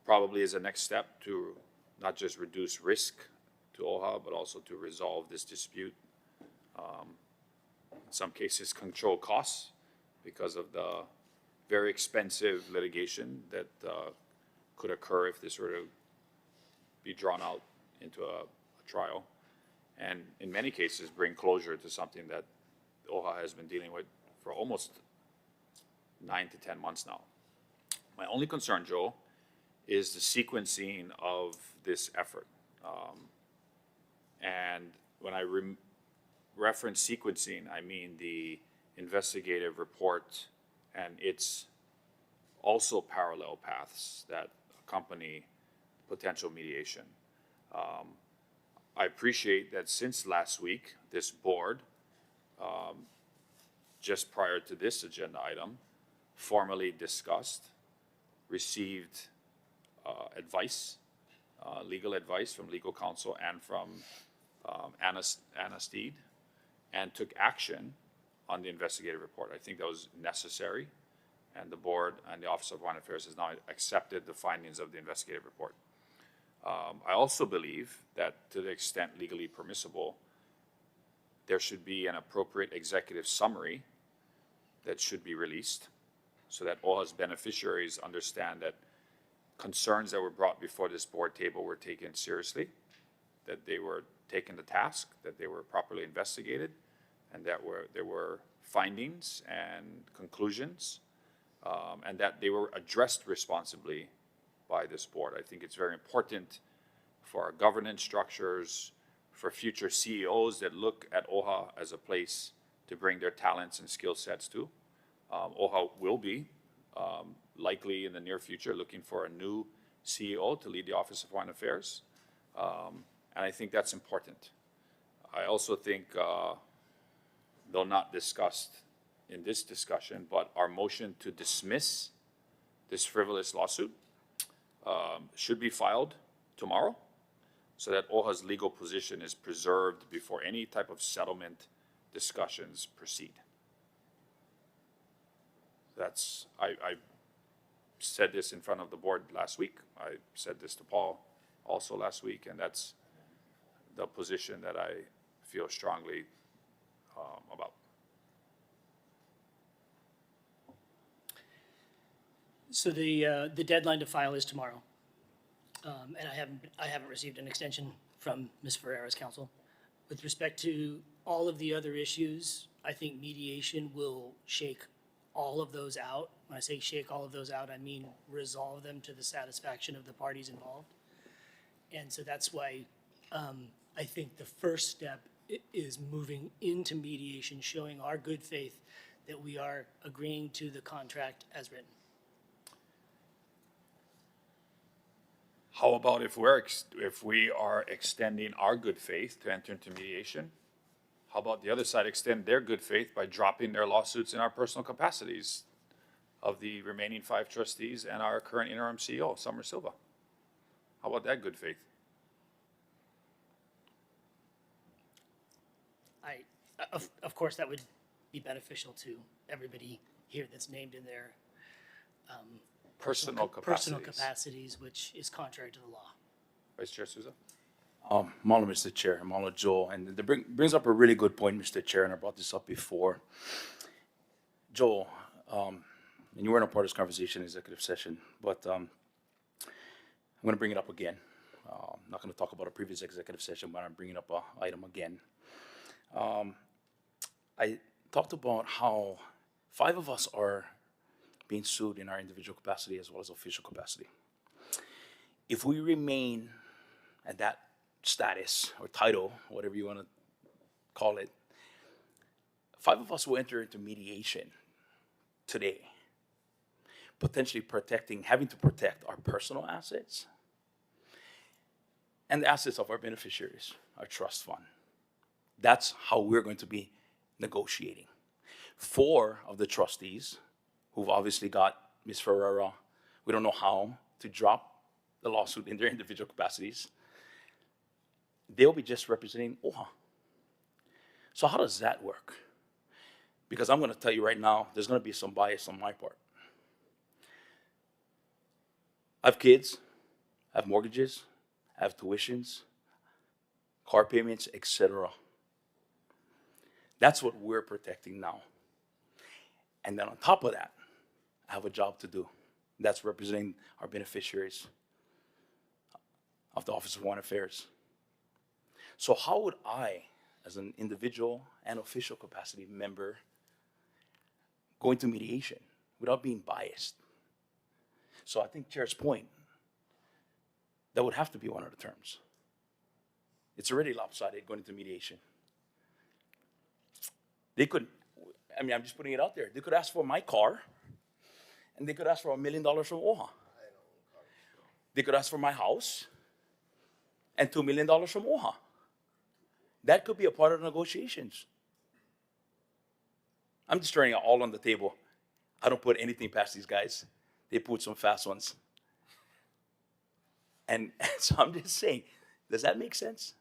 probably is a next step to not just reduce risk to OHA, but also to resolve this dispute. In some cases, control costs because of the very expensive litigation that could occur if this were to be drawn out into a trial. And in many cases, bring closure to something that OHA has been dealing with for almost 9 to 10 months now. My only concern, Joe, is the sequencing of this effort. And when I reference sequencing, I mean the investigative report and its also parallel paths that accompany potential mediation. I appreciate that since last week, this board, just prior to this agenda item, formally discussed, received advice, legal advice from legal counsel and from Anna Steed, and took action on the investigative report. I think that was necessary, and the board and the Office of Hawaiian Affairs has now accepted the findings of the investigative report. I also believe that to the extent legally permissible, there should be an appropriate executive summary that should be released so that OHA's beneficiaries understand that concerns that were brought before this board table were taken seriously, that they were taken to task, that they were properly investigated, and that there were findings and conclusions, and that they were addressed responsibly by this board. I think it's very important for our governance structures, for future CEOs that look at OHA as a place to bring their talents and skill sets to. OHA will be likely in the near future looking for a new CEO to lead the Office of Hawaiian Affairs. And I think that's important. I also think, though not discussed in this discussion, but our motion to dismiss this frivolous lawsuit should be filed tomorrow so that OHA's legal position is preserved before any type of settlement discussions proceed. I said this in front of the board last week. I said this to Paul also last week, and that's the position that I feel strongly about. So the deadline to file is tomorrow. And I haven't received an extension from Ms. Ferreira's counsel. With respect to all of the other issues, I think mediation will shake all of those out. When I say shake all of those out, I mean resolve them to the satisfaction of the parties involved. And so that's why I think the first step is moving into mediation, showing our good faith that we are agreeing to the contract as written. How about if we are extending our good faith to enter into mediation? How about the other side extend their good faith by dropping their lawsuits in our personal capacities of the remaining 5 trustees and our current interim CEO, Summer Silva? How about that good faith? Of course, that would be beneficial to everybody here that's named in their Personal capacities, which is contrary to the law. Vice Chair Souza? Mahalo, Mr. Chair, mahalo, Joel, and that brings up a really good point, Mr. Chair, and I brought this up before. Joel, and you weren't a part of this conversation, executive session, but I'm going to bring it up again. I'm not going to talk about a previous executive session, but I'm bringing up an item again. I talked about how 5 of us are being sued in our individual capacity as well as official capacity. if we remain at that status or title, whatever you want to call it, 5 of us will enter into mediation today, potentially having to protect our personal assets and the assets of our beneficiaries, our trust fund. That's how we're going to be negotiating. 4 of the trustees, who've obviously got Ms. Ferreira, we don't know how, to drop the lawsuit in their individual capacities, they'll be just representing OHA. So how does that work? Because I'm going to tell you right now, there's going to be some bias on my part. I have kids, I have mortgages, I have tuitions, car payments, etc. That's what we're protecting now. And then on top of that, I have a job to do. That's representing our beneficiaries of the Office of Foreign Affairs. So how would I, as an individual and official capacity member, go into mediation without being biased? So I think Chair's point, that would have to be one of the terms. It's already lopsided going into mediation. They could, I mean, I'm just putting it out there. They could ask for my car, and they could ask for $1 million from OHA. They could ask for my house, and $2 million from OHA. That could be a part of the negotiations. I'm just throwing it all on the table. I don't put anything past these guys. They put some fast ones. And so I'm just saying, does that make sense?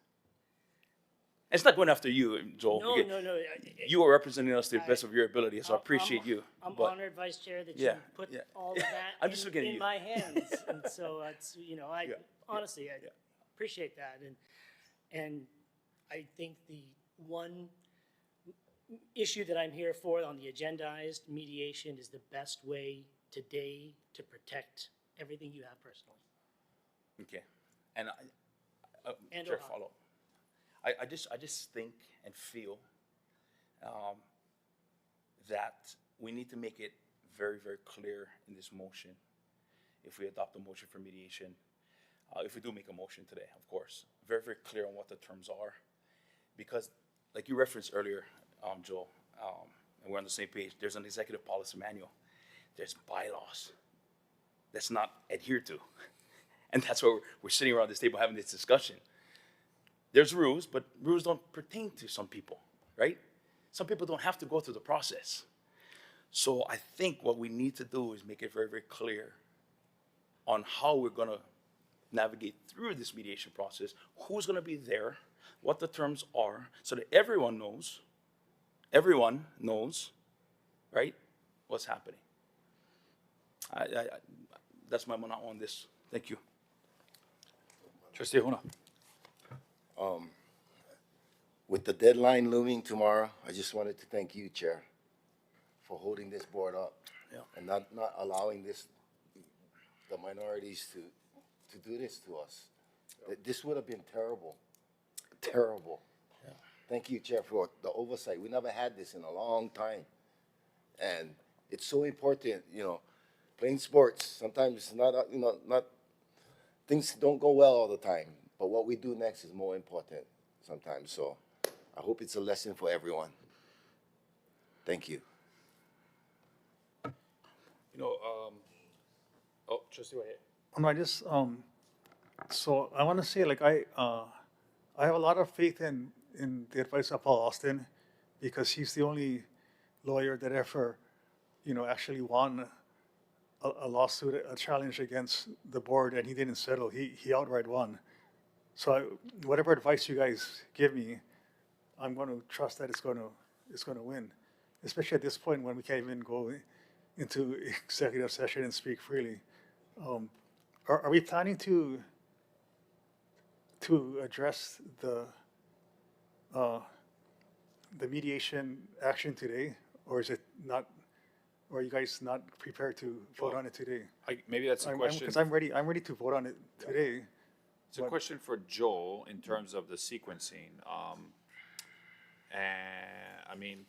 It's not going after you, Joel. No, because no. You are representing us to the best of your ability, so I appreciate you. I'm but- honored, Vice Chair, that Yeah, you put yeah. all of that I'm just looking at in you. my hands. And so it's, Yeah, honestly, I appreciate that. And I think the one issue that I'm here for on the agendized mediation is the best way today to protect everything you have personally. Okay. And And Chair, Ohio. follow. I just think and feel that we need to make it very, very clear in this motion, if we adopt a motion for mediation, if we do make a motion today, of course, very, very clear on what the terms are. Because, like you referenced earlier, Joel, and we're on the same page, there's an executive policy manual. There's bylaws that's not adhered to. And that's why we're sitting around this table having this discussion. There's rules, but rules don't pertain to some people, right? Some people don't have to go through the process. So I think what we need to do is make it very, very clear on how we're going to navigate through this mediation process, who's going to be there, what the terms are, so that everyone knows, right, what's happening. That's my mona on this. Thank you. Trustee Huna. With the deadline looming tomorrow, I just wanted to thank you, Chair, for holding this board up. Yeah. And not allowing the minorities to do this to us. This would have been terrible, terrible. Yeah. Thank you, Chair, for the oversight. We never had this in a long time. And it's so important, playing sports, sometimes not, things don't go well all the time. But what we do next is more important sometimes. So I hope it's a lesson for everyone. Thank you. Trustee Whitehead. I just, so I want to say, like, I have a lot of faith in the advice of Paul Austin, because he's the only lawyer that ever, actually won a lawsuit, a challenge against the board, and he didn't settle. He outright won. So whatever advice you guys give me, I'm going to trust that it's going to win, especially at this point when we can't even go into executive session and speak freely. Are we planning to address the mediation action today, or is it not? Or are you guys not prepared to vote on it today? Maybe that's a question. Because I'm ready to vote on it today. It's a question for Joel in terms of the sequencing. And I mean,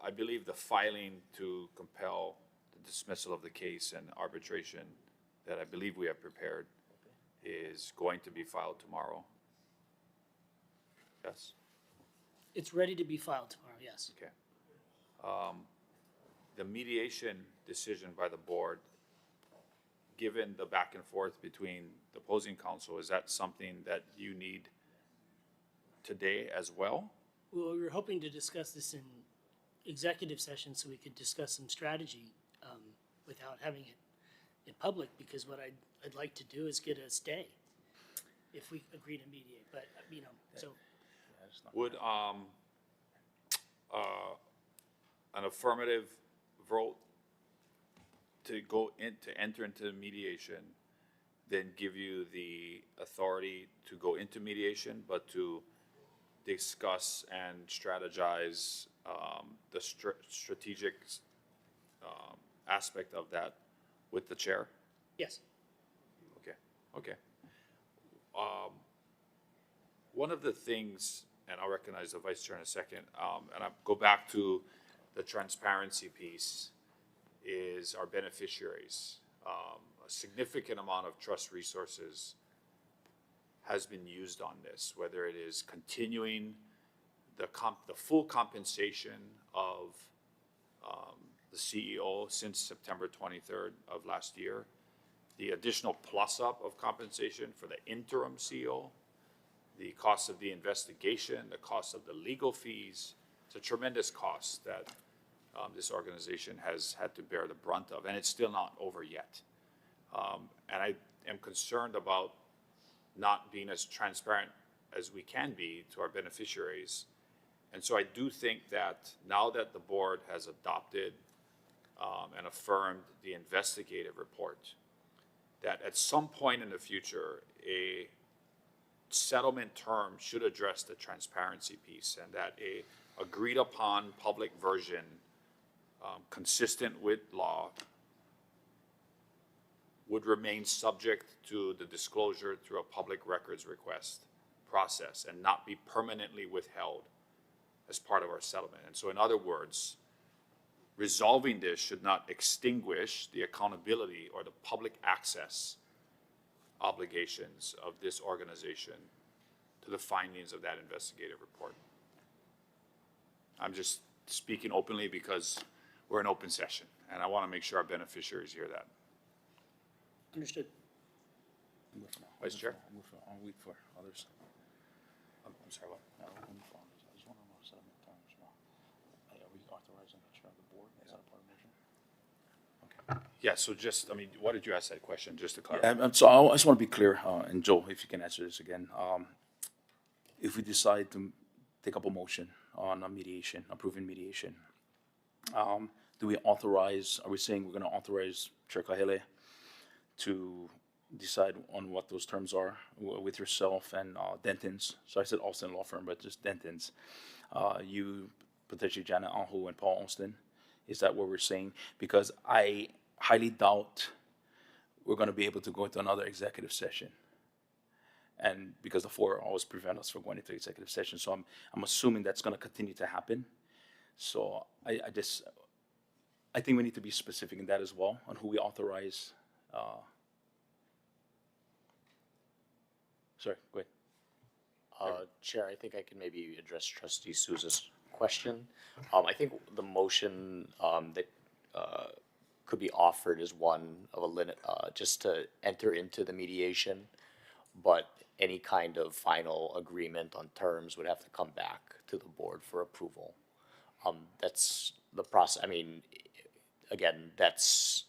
I believe the filing to compel the dismissal of the case and arbitration that I believe we have prepared is going to be filed tomorrow. Yes? It's ready to be filed tomorrow, yes. Okay. The mediation decision by the board, given the back and forth between the opposing counsel, is that something that you need today as well? Well, we were hoping to discuss this in executive session so we could discuss some strategy without having it in public, because what I'd like to do is get a stay if we agree to mediate, but, you know, so. Would an affirmative vote to go in, to enter into mediation, then give you the authority to go into mediation, but to discuss and strategize the strategic aspect of that with the chair? Yes. Okay, okay. One of the things, and I'll recognize the vice chair in a second, and I'll go back to the transparency piece, is our beneficiaries. A significant amount of trust resources has been used on this, whether it is continuing the full compensation of the CEO since September 23rd of last year, the additional plus up of compensation for the interim CEO, the cost of the investigation, the cost of the legal fees. It's a tremendous cost that this organization has had to bear the brunt of, and it's still not over yet. And I am concerned about not being as transparent as we can be to our beneficiaries. And so I do think that now that the board has adopted and affirmed the investigative report, that at some point in the future, a settlement term should address the transparency piece, and that a agreed upon public version consistent with law would remain subject to the disclosure through a public records request process and not be permanently withheld as part of our settlement. And so in other words, resolving this should not extinguish the accountability or the public access obligations of this organization to the findings of that investigative report. I'm just speaking openly because we're in open session, and I want to make sure our beneficiaries hear that. Understood. Vice Chair? I'll wait for others. I'm sorry, what? I just want to know settlement terms as well. Are we authorizing the chair of the board? Is that a part of the motion? Yeah, so just, I mean, what did you ask that question, just to clarify? So I just want to be clear, and Joe, if you can answer this again. If we decide to take up a motion on a mediation, approving mediation, do we authorize, are we saying we're going to authorize Chair Kahele to decide on what those terms are with yourself and Denton's? So I said Austin Law Firm, but just Denton's. You, potentially Janet Ahu and Paul Austin. Is that what we're saying? Because I highly doubt we're going to be able to go into another executive session. And because the floor always prevent us from going into executive session. So I'm assuming that's going to continue to happen. So I think we need to be specific in that as well, on who we authorize. Sorry, go ahead. Chair, I think I can maybe address Trustee Souza's question. I think the motion that could be offered is one of a limit, just to enter into the mediation, but any kind of final agreement on terms would have to come back to the board for approval. That's the process. I mean, again, that's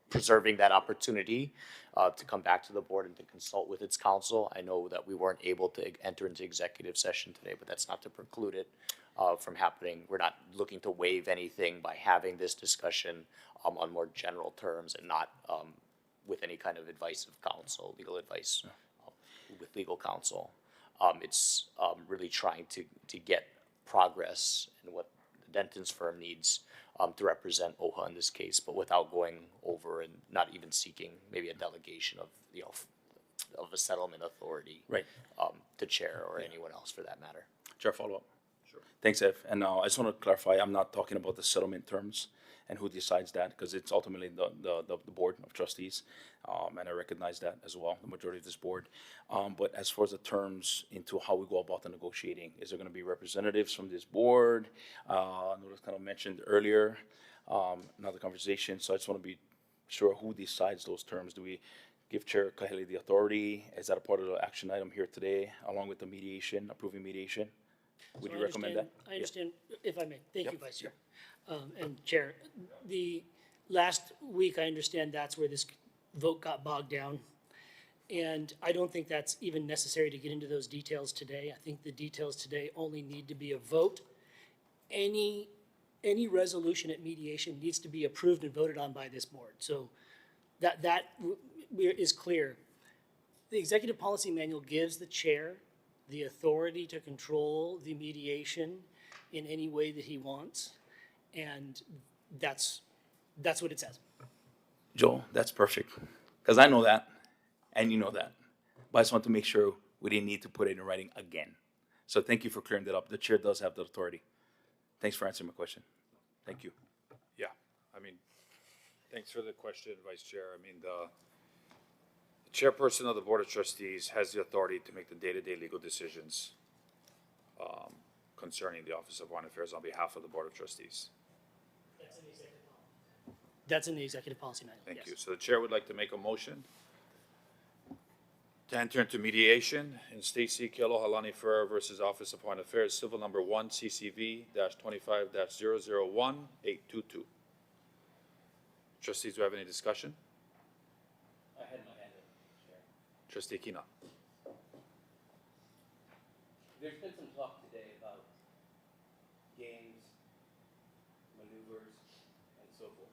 preserving that opportunity to come back to the board and to consult with its counsel. I know that we weren't able to enter into executive session today, but that's not to preclude it from happening. We're not looking to waive anything by having this discussion on more general terms and not with any kind of advice of counsel, legal advice with legal counsel. It's really trying to get progress in what the Denton's firm needs to represent OHA in this case, but without going over and not even seeking maybe a delegation of of a settlement authority, Right. To chair or anyone else for that matter. Chair, follow up. Thanks, Ev. And I just want to clarify, I'm not talking about the settlement terms and who decides that, because it's ultimately the Board of Trustees. And I recognize that as well, the majority of this board. But as far as the terms into how we go about the negotiating, is there going to be representatives from this board? I know it was kind of mentioned earlier, another conversation, so I just want to be sure who decides those terms. Do we give Chair Kahele the authority? Is that a part of the action item here today, along with the mediation, approving mediation? Would So you recommend that? I understand, if I may, thank you, Yep, Vice Chair. And Chair, the last week, I understand that's where this vote got bogged down. And I don't think that's even necessary to get into those details today. I think the details today only need to be a vote. Any resolution at mediation needs to be approved and voted on by this board. So that is clear. The executive policy manual gives the chair the authority to control the mediation in any way that he wants. And that's what it says. Joel, that's perfect, because I know that, and you know that. But I just want to make sure we didn't need to put it in writing again. So thank you for clearing that up. The chair does have the authority. Thanks for answering my question. Thank you. Yeah, I mean, thanks for the question, Vice Chair. I mean, the chairperson of the Board of Trustees has the authority to make the day-to-day legal decisions concerning the Office of Hawaiian Affairs on behalf of the Board of Trustees. That's in the executive policy manual. Thank yes. you. So the chair would like to make a motion to enter into mediation in Stacy Kealohalani Ferreira versus Office of Hawaiian Affairs, civil number 1 CCV-25-001-822. Trustees, do you have any discussion? I had my hand up, Chair. Trustee Kina. There's been some talk today about games, maneuvers, and so forth.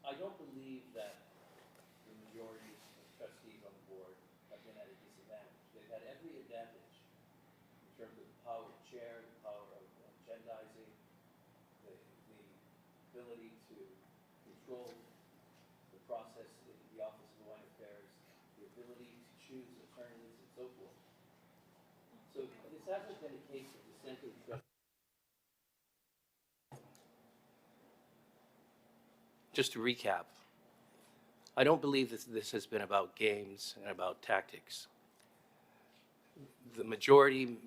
I don't believe that the majority of trustees on the board have been at a disadvantage. They've had every advantage in terms of the power of chair, the power of agendizing, the ability to control the process in the Office of Hawaiian Affairs, the ability to choose attorneys and so forth. So this hasn't been a case of dissenting trustees. Just to recap, I don't believe that this has been about games and about tactics. The majority,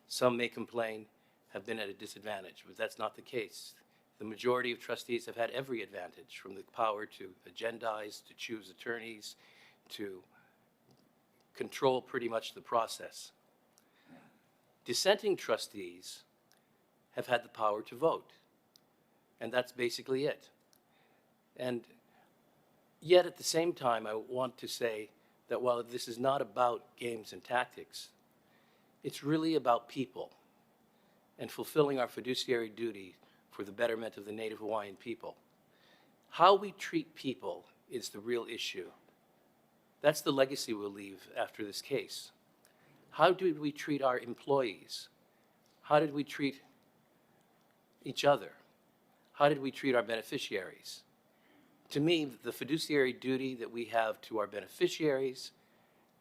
some may complain, have been at a disadvantage, but that's not the case. The majority of trustees have had every advantage, from the power to agendize, to choose attorneys, to control pretty much the process. Dissenting trustees have had the power to vote, and that's basically it. And yet, at the same time, I want to say that while this is not about games and tactics, it's really about people and fulfilling our fiduciary duty for the betterment of the Native Hawaiian people. How we treat people is the real issue. That's the legacy we'll leave after this case. How did we treat our employees? How did we treat each other? How did we treat our beneficiaries? To me, the fiduciary duty that we have to our beneficiaries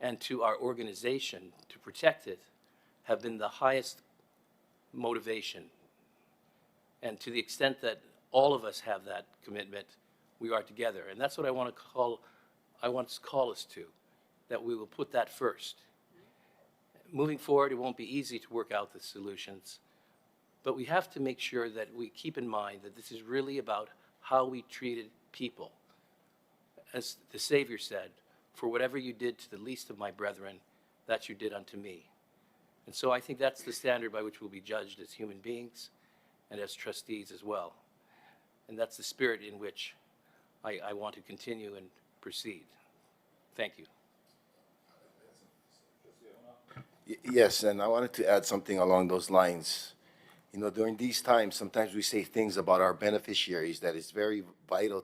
and to our organization to protect it have been the highest motivation. And to the extent that all of us have that commitment, we are together. And that's what I want to call us to, that we will put that first. Moving forward, it won't be easy to work out the solutions, but we have to make sure that we keep in mind that this is really about how we treated people. As the Savior said, for whatever you did to the least of my brethren, that you did unto me. And so I think that's the standard by which we'll be judged as human beings and as trustees as well. And that's the spirit in which I want to continue and proceed. Thank you. Yes, and I wanted to add something along those lines. You know, during these times, sometimes we say things about our beneficiaries that is very vital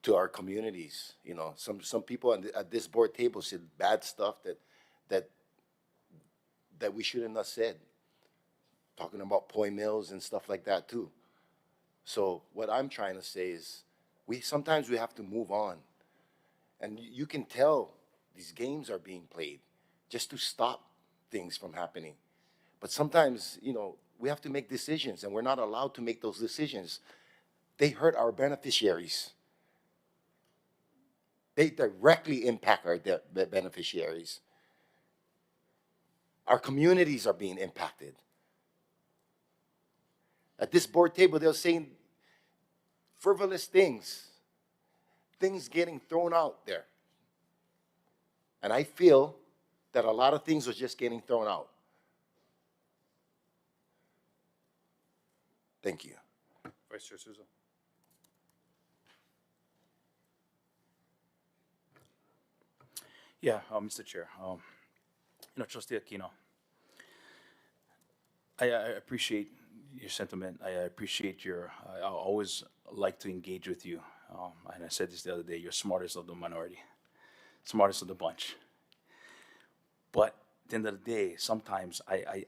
to our communities. You know, some people at this board table said bad stuff that we shouldn't have said. Talking about poi mills and stuff like that too. So what I'm trying to say is, sometimes we have to move on, and you can tell these games are being played just to stop things from happening. But sometimes, you know, we have to make decisions, and we're not allowed to make those decisions. They hurt our beneficiaries. They directly impact our beneficiaries. Our communities are being impacted. At this board table, they're saying frivolous things, things getting thrown out there. And I feel that a lot of things are just getting thrown out. Thank you. Vice Chair Souza. Yeah, Mr. Chair. Trustee Aquino, I appreciate your sentiment. I appreciate I always like to engage with you. And I said this the other day, you're smartest of the minority, smartest of the bunch. But at the end of the day, sometimes I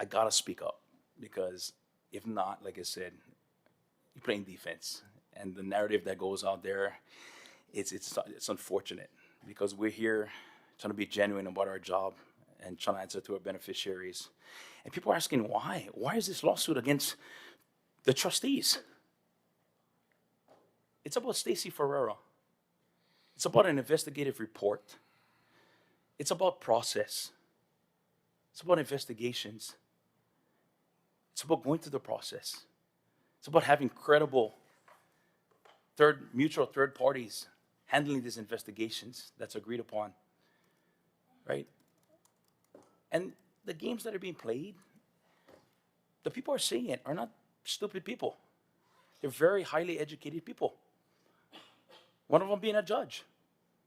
gotta speak up, because if not, like I said, you're playing defense. And the narrative that goes out there, it's unfortunate, because we're here trying to be genuine about our job and trying to answer to our beneficiaries. And people are asking why? Why is this lawsuit against the trustees? It's about Stacy Ferreira. It's about an investigative report. It's about process. It's about investigations. It's about going through the process. It's about having credible mutual third parties handling these investigations that's agreed upon, right? And the games that are being played, the people are saying it are not stupid people. They're very highly educated people. One of them being a judge,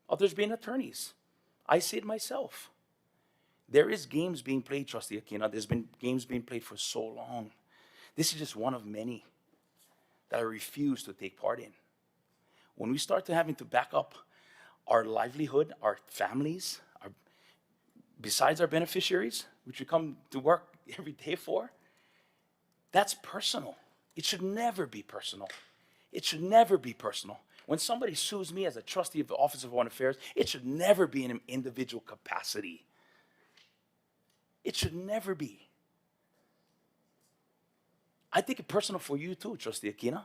others being attorneys. I see it myself. There is games being played, Trustee Aquino. There's been games being played for so long. This is just one of many that I refuse to take part in. When we start to having to back up our livelihood, our families, besides our beneficiaries, which we come to work every day for, that's personal. It should never be personal. It should never be personal. When somebody sues me as a trustee of the Office of Foreign Affairs, it should never be in an individual capacity. It should never be. I take it personal for you too, Trustee Aquino.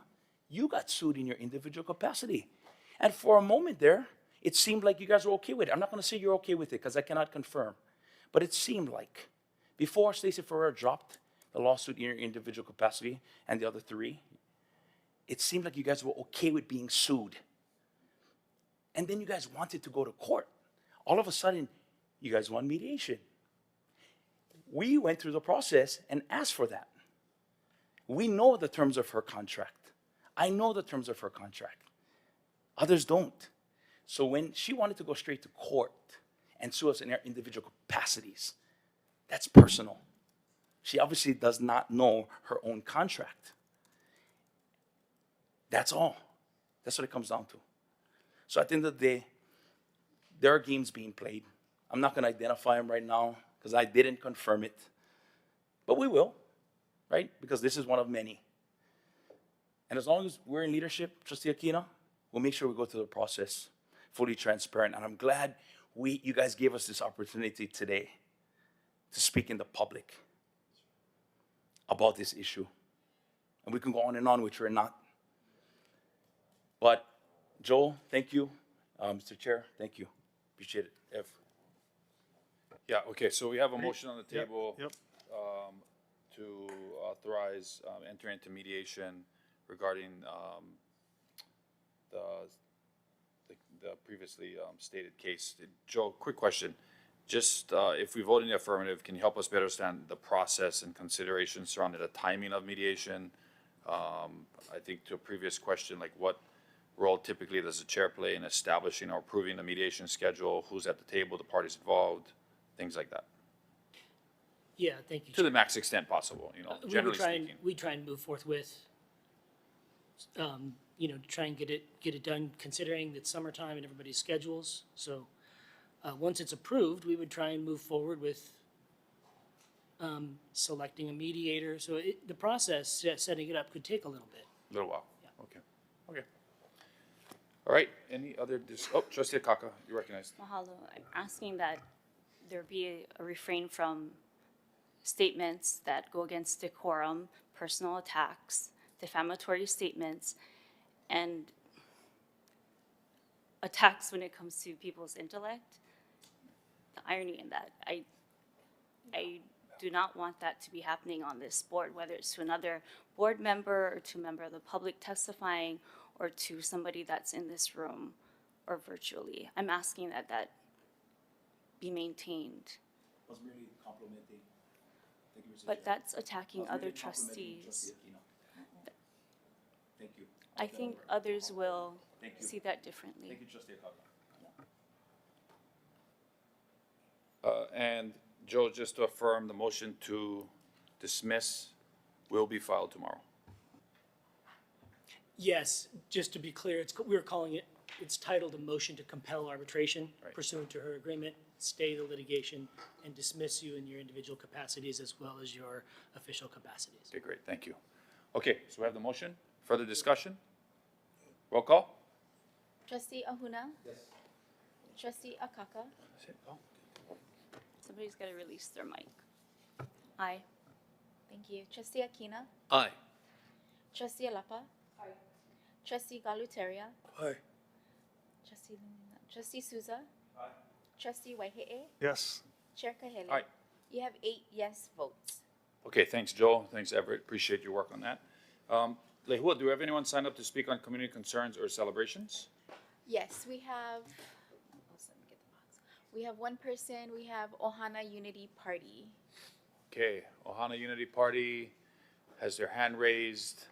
You got sued in your individual capacity. And for a moment there, it seemed like you guys were okay with it. I'm not going to say you're okay with it, because I cannot confirm. But it seemed like, before Stacy Ferreira dropped the lawsuit in your individual capacity and the other three, it seemed like you guys were okay with being sued. And then you guys wanted to go to court. All of a sudden, you guys want mediation. We went through the process and asked for that. We know the terms of her contract. I know the terms of her contract. Others don't. So when she wanted to go straight to court and sue us in our individual capacities, that's personal. She obviously does not know her own contract. That's all. That's what it comes down to. So at the end of the day, there are games being played. I'm not going to identify them right now, because I didn't confirm it. But we will, right? Because this is one of many. And as long as we're in leadership, Trustee Aquino, we'll make sure we go through the process fully transparent. And I'm glad you guys gave us this opportunity today to speak in the public about this issue. And we can go on, which we're not. But Joel, thank you. Mr. Chair, thank you. Appreciate it. Yeah, okay, so we have a motion on the table. Yep. To authorize entering into mediation regarding the previously stated case. Joe, quick question. Just if we vote in the affirmative, can you help us better understand the process and considerations surrounding the timing of mediation? I think to a previous question, like what role typically does the chair play in establishing or approving the mediation schedule? Who's at the table, the parties involved, things like that? Yeah, thank you. To the max extent possible, generally speaking. We try and move forthwith, to try and get it done, considering that summertime and everybody's schedules. So once it's approved, we would try and move forward with selecting a mediator. So the process, setting it up, could take a little bit. A little while. Yeah. Okay. All right, any other, Trustee Akaka, you recognized. Mahalo. I'm asking that there be a refrain from statements that go against decorum, personal attacks, defamatory statements, and attacks when it comes to people's intellect. The irony in that, I do not want that to be happening on this board, whether it's to another board member or to a member of the public testifying or to somebody that's in this room or virtually. I'm asking that that be maintained. Was merely complimenting. Thank you, Mr. But Chair. that's attacking Was other merely complimenting trustees. Trustee Aquino. Thank you. I think others will Thank you. see that differently. Thank you, Trustee Akaka. And Joe, just to affirm, the motion to dismiss will be filed tomorrow. Yes, just to be clear, we're calling it, it's titled a motion to compel arbitration Right. pursuant to her agreement, stay the litigation, and dismiss you in your individual capacities as well as your official capacities. Okay, great, thank you. Okay, so we have the motion. Further discussion? Roll call? Trustee Ahuna? Yes. Trustee Akaka? Somebody's got to release their mic. Aye. Thank you. Trustee Aquina? Aye. Trustee Alapa? Aye. Trustee Galuteria? Aye. Trustee Lumina? Trustee Souza? Aye. Trustee Waihe'e? Yes. Chair Kahele? Aye. You have 8 yes votes. Okay, thanks, Joel. Thanks, Everett. Appreciate your work on that. Lehua, do we have anyone sign up to speak on community concerns or celebrations? Yes, we have, let me get the box. We have one person, we have Ohana Unity Party. Okay, Ohana Unity Party has their hand raised.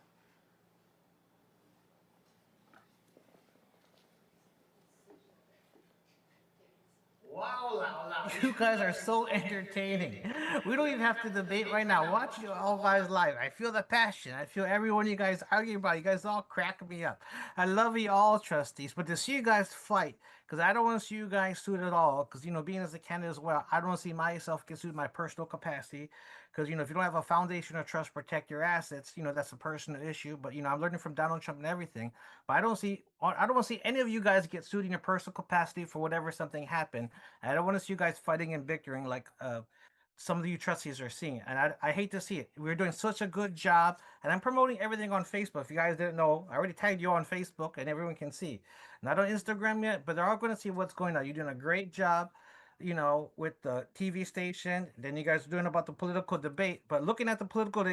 Wow, you guys are so entertaining. We don't even have to debate right now. Watch you all guys live. I feel the passion. I feel everyone you guys arguing about. You guys all crack me up. I love you all, trustees. But to see you guys fight, because I don't want to see you guys sued at all. Because, you know, being as a candidate as well, I don't want to see myself get sued in my personal capacity. Because, you know, if you don't have a foundation or trust protect your assets, you know, that's a personal issue. But, you know, I'm learning from Donald Trump and everything. But I don't want to see any of you guys get sued in your personal capacity for whatever something happened. I don't want to see you guys fighting and bickering like some of you trustees are seeing. And I hate to see it. We're doing such a good job. And I'm promoting everything on Facebook. If you guys didn't know, I already tagged you on Facebook and everyone can see. Not on Instagram yet, but they're all going to see what's going on. You're doing a great job, you know, with the TV station. Then you guys are doing about the political debate. But looking at the political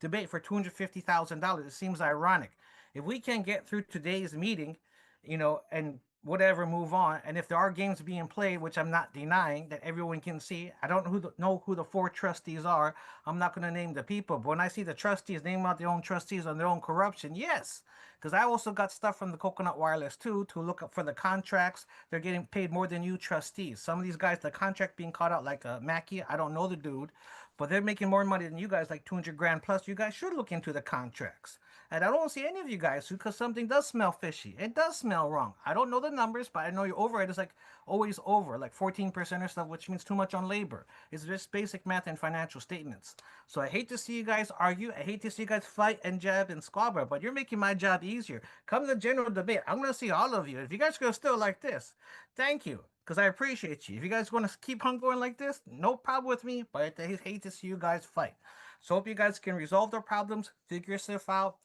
debate for $250,000, it seems ironic. If we can get through today's meeting, you know, and whatever, move on. And if there are games being played, which I'm not denying that everyone can see, I don't know who the 4 trustees are. I'm not going to name the people. But when I see the trustees name out their own trustees on their own corruption, yes. Because I also got stuff from the Coconut Wireless too to look up for the contracts. They're getting paid more than you trustees. Some of these guys, the contract being caught out like Mackie, I don't know the dude, but they're making more money than you guys, like 200 grand plus. You guys should look into the contracts. And I don't see any of you guys because something does smell fishy. It does smell wrong. I don't know the numbers, but I know your overhead is like always over, like 14% or stuff, which means too much on labor. It's just basic math and financial statements. So I hate to see you guys argue. I hate to see you guys fight and jab and squabble, but you're making my job easier. Come to general debate. I'm going to see all of you. If you guys are going to still like this, thank you, because I appreciate you. If you guys want to keep on going like this, no problem with me, but I hate to see you guys fight. So hope you guys can resolve their problems, figure stuff out,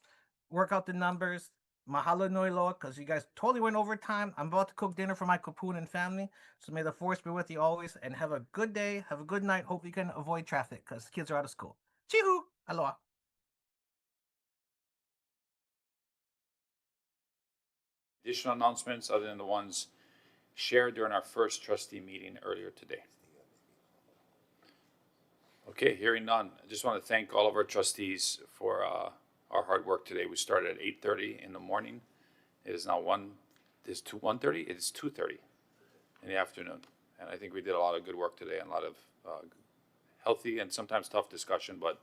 work out the numbers. Mahalo nui loa, because you guys totally went over time. I'm about to cook dinner for my Kapun and family. So may the force be with you always, and have a good day, have a good night. Hope you can avoid traffic, because kids are out of school. Chihu! Aloha. Additional announcements other than the ones shared during our first trustee meeting earlier today? Okay, hearing none. I just want to thank all of our trustees for our hard work today. We started at 8:30 in the morning. It is now 1:30? It is 2:30 in the afternoon. And I think we did a lot of good work today and a lot of healthy and sometimes tough discussion, but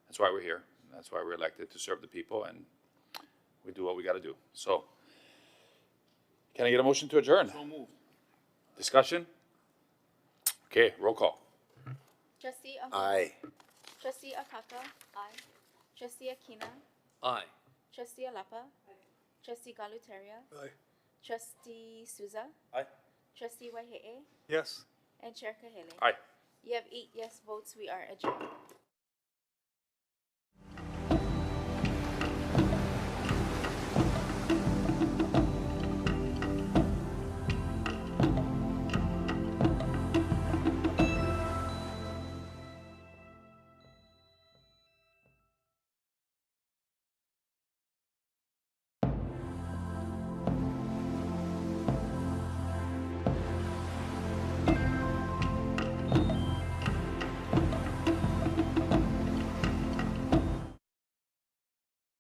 that's why we're here. That's why we're elected, to serve the people, and we do what we got to do. So, can I get a motion to adjourn? So moved. Discussion? Okay, roll call. Trustee Ahuna? Aye. Trustee Akaka? Aye. Trustee Aquina? Aye. Trustee Alapa? Trustee Galuteria? Aye. Trustee Souza? Aye. Trustee Waihe'e? Yes. and Chair Kahele. Aye. You have 8 yes votes. We are adjourned.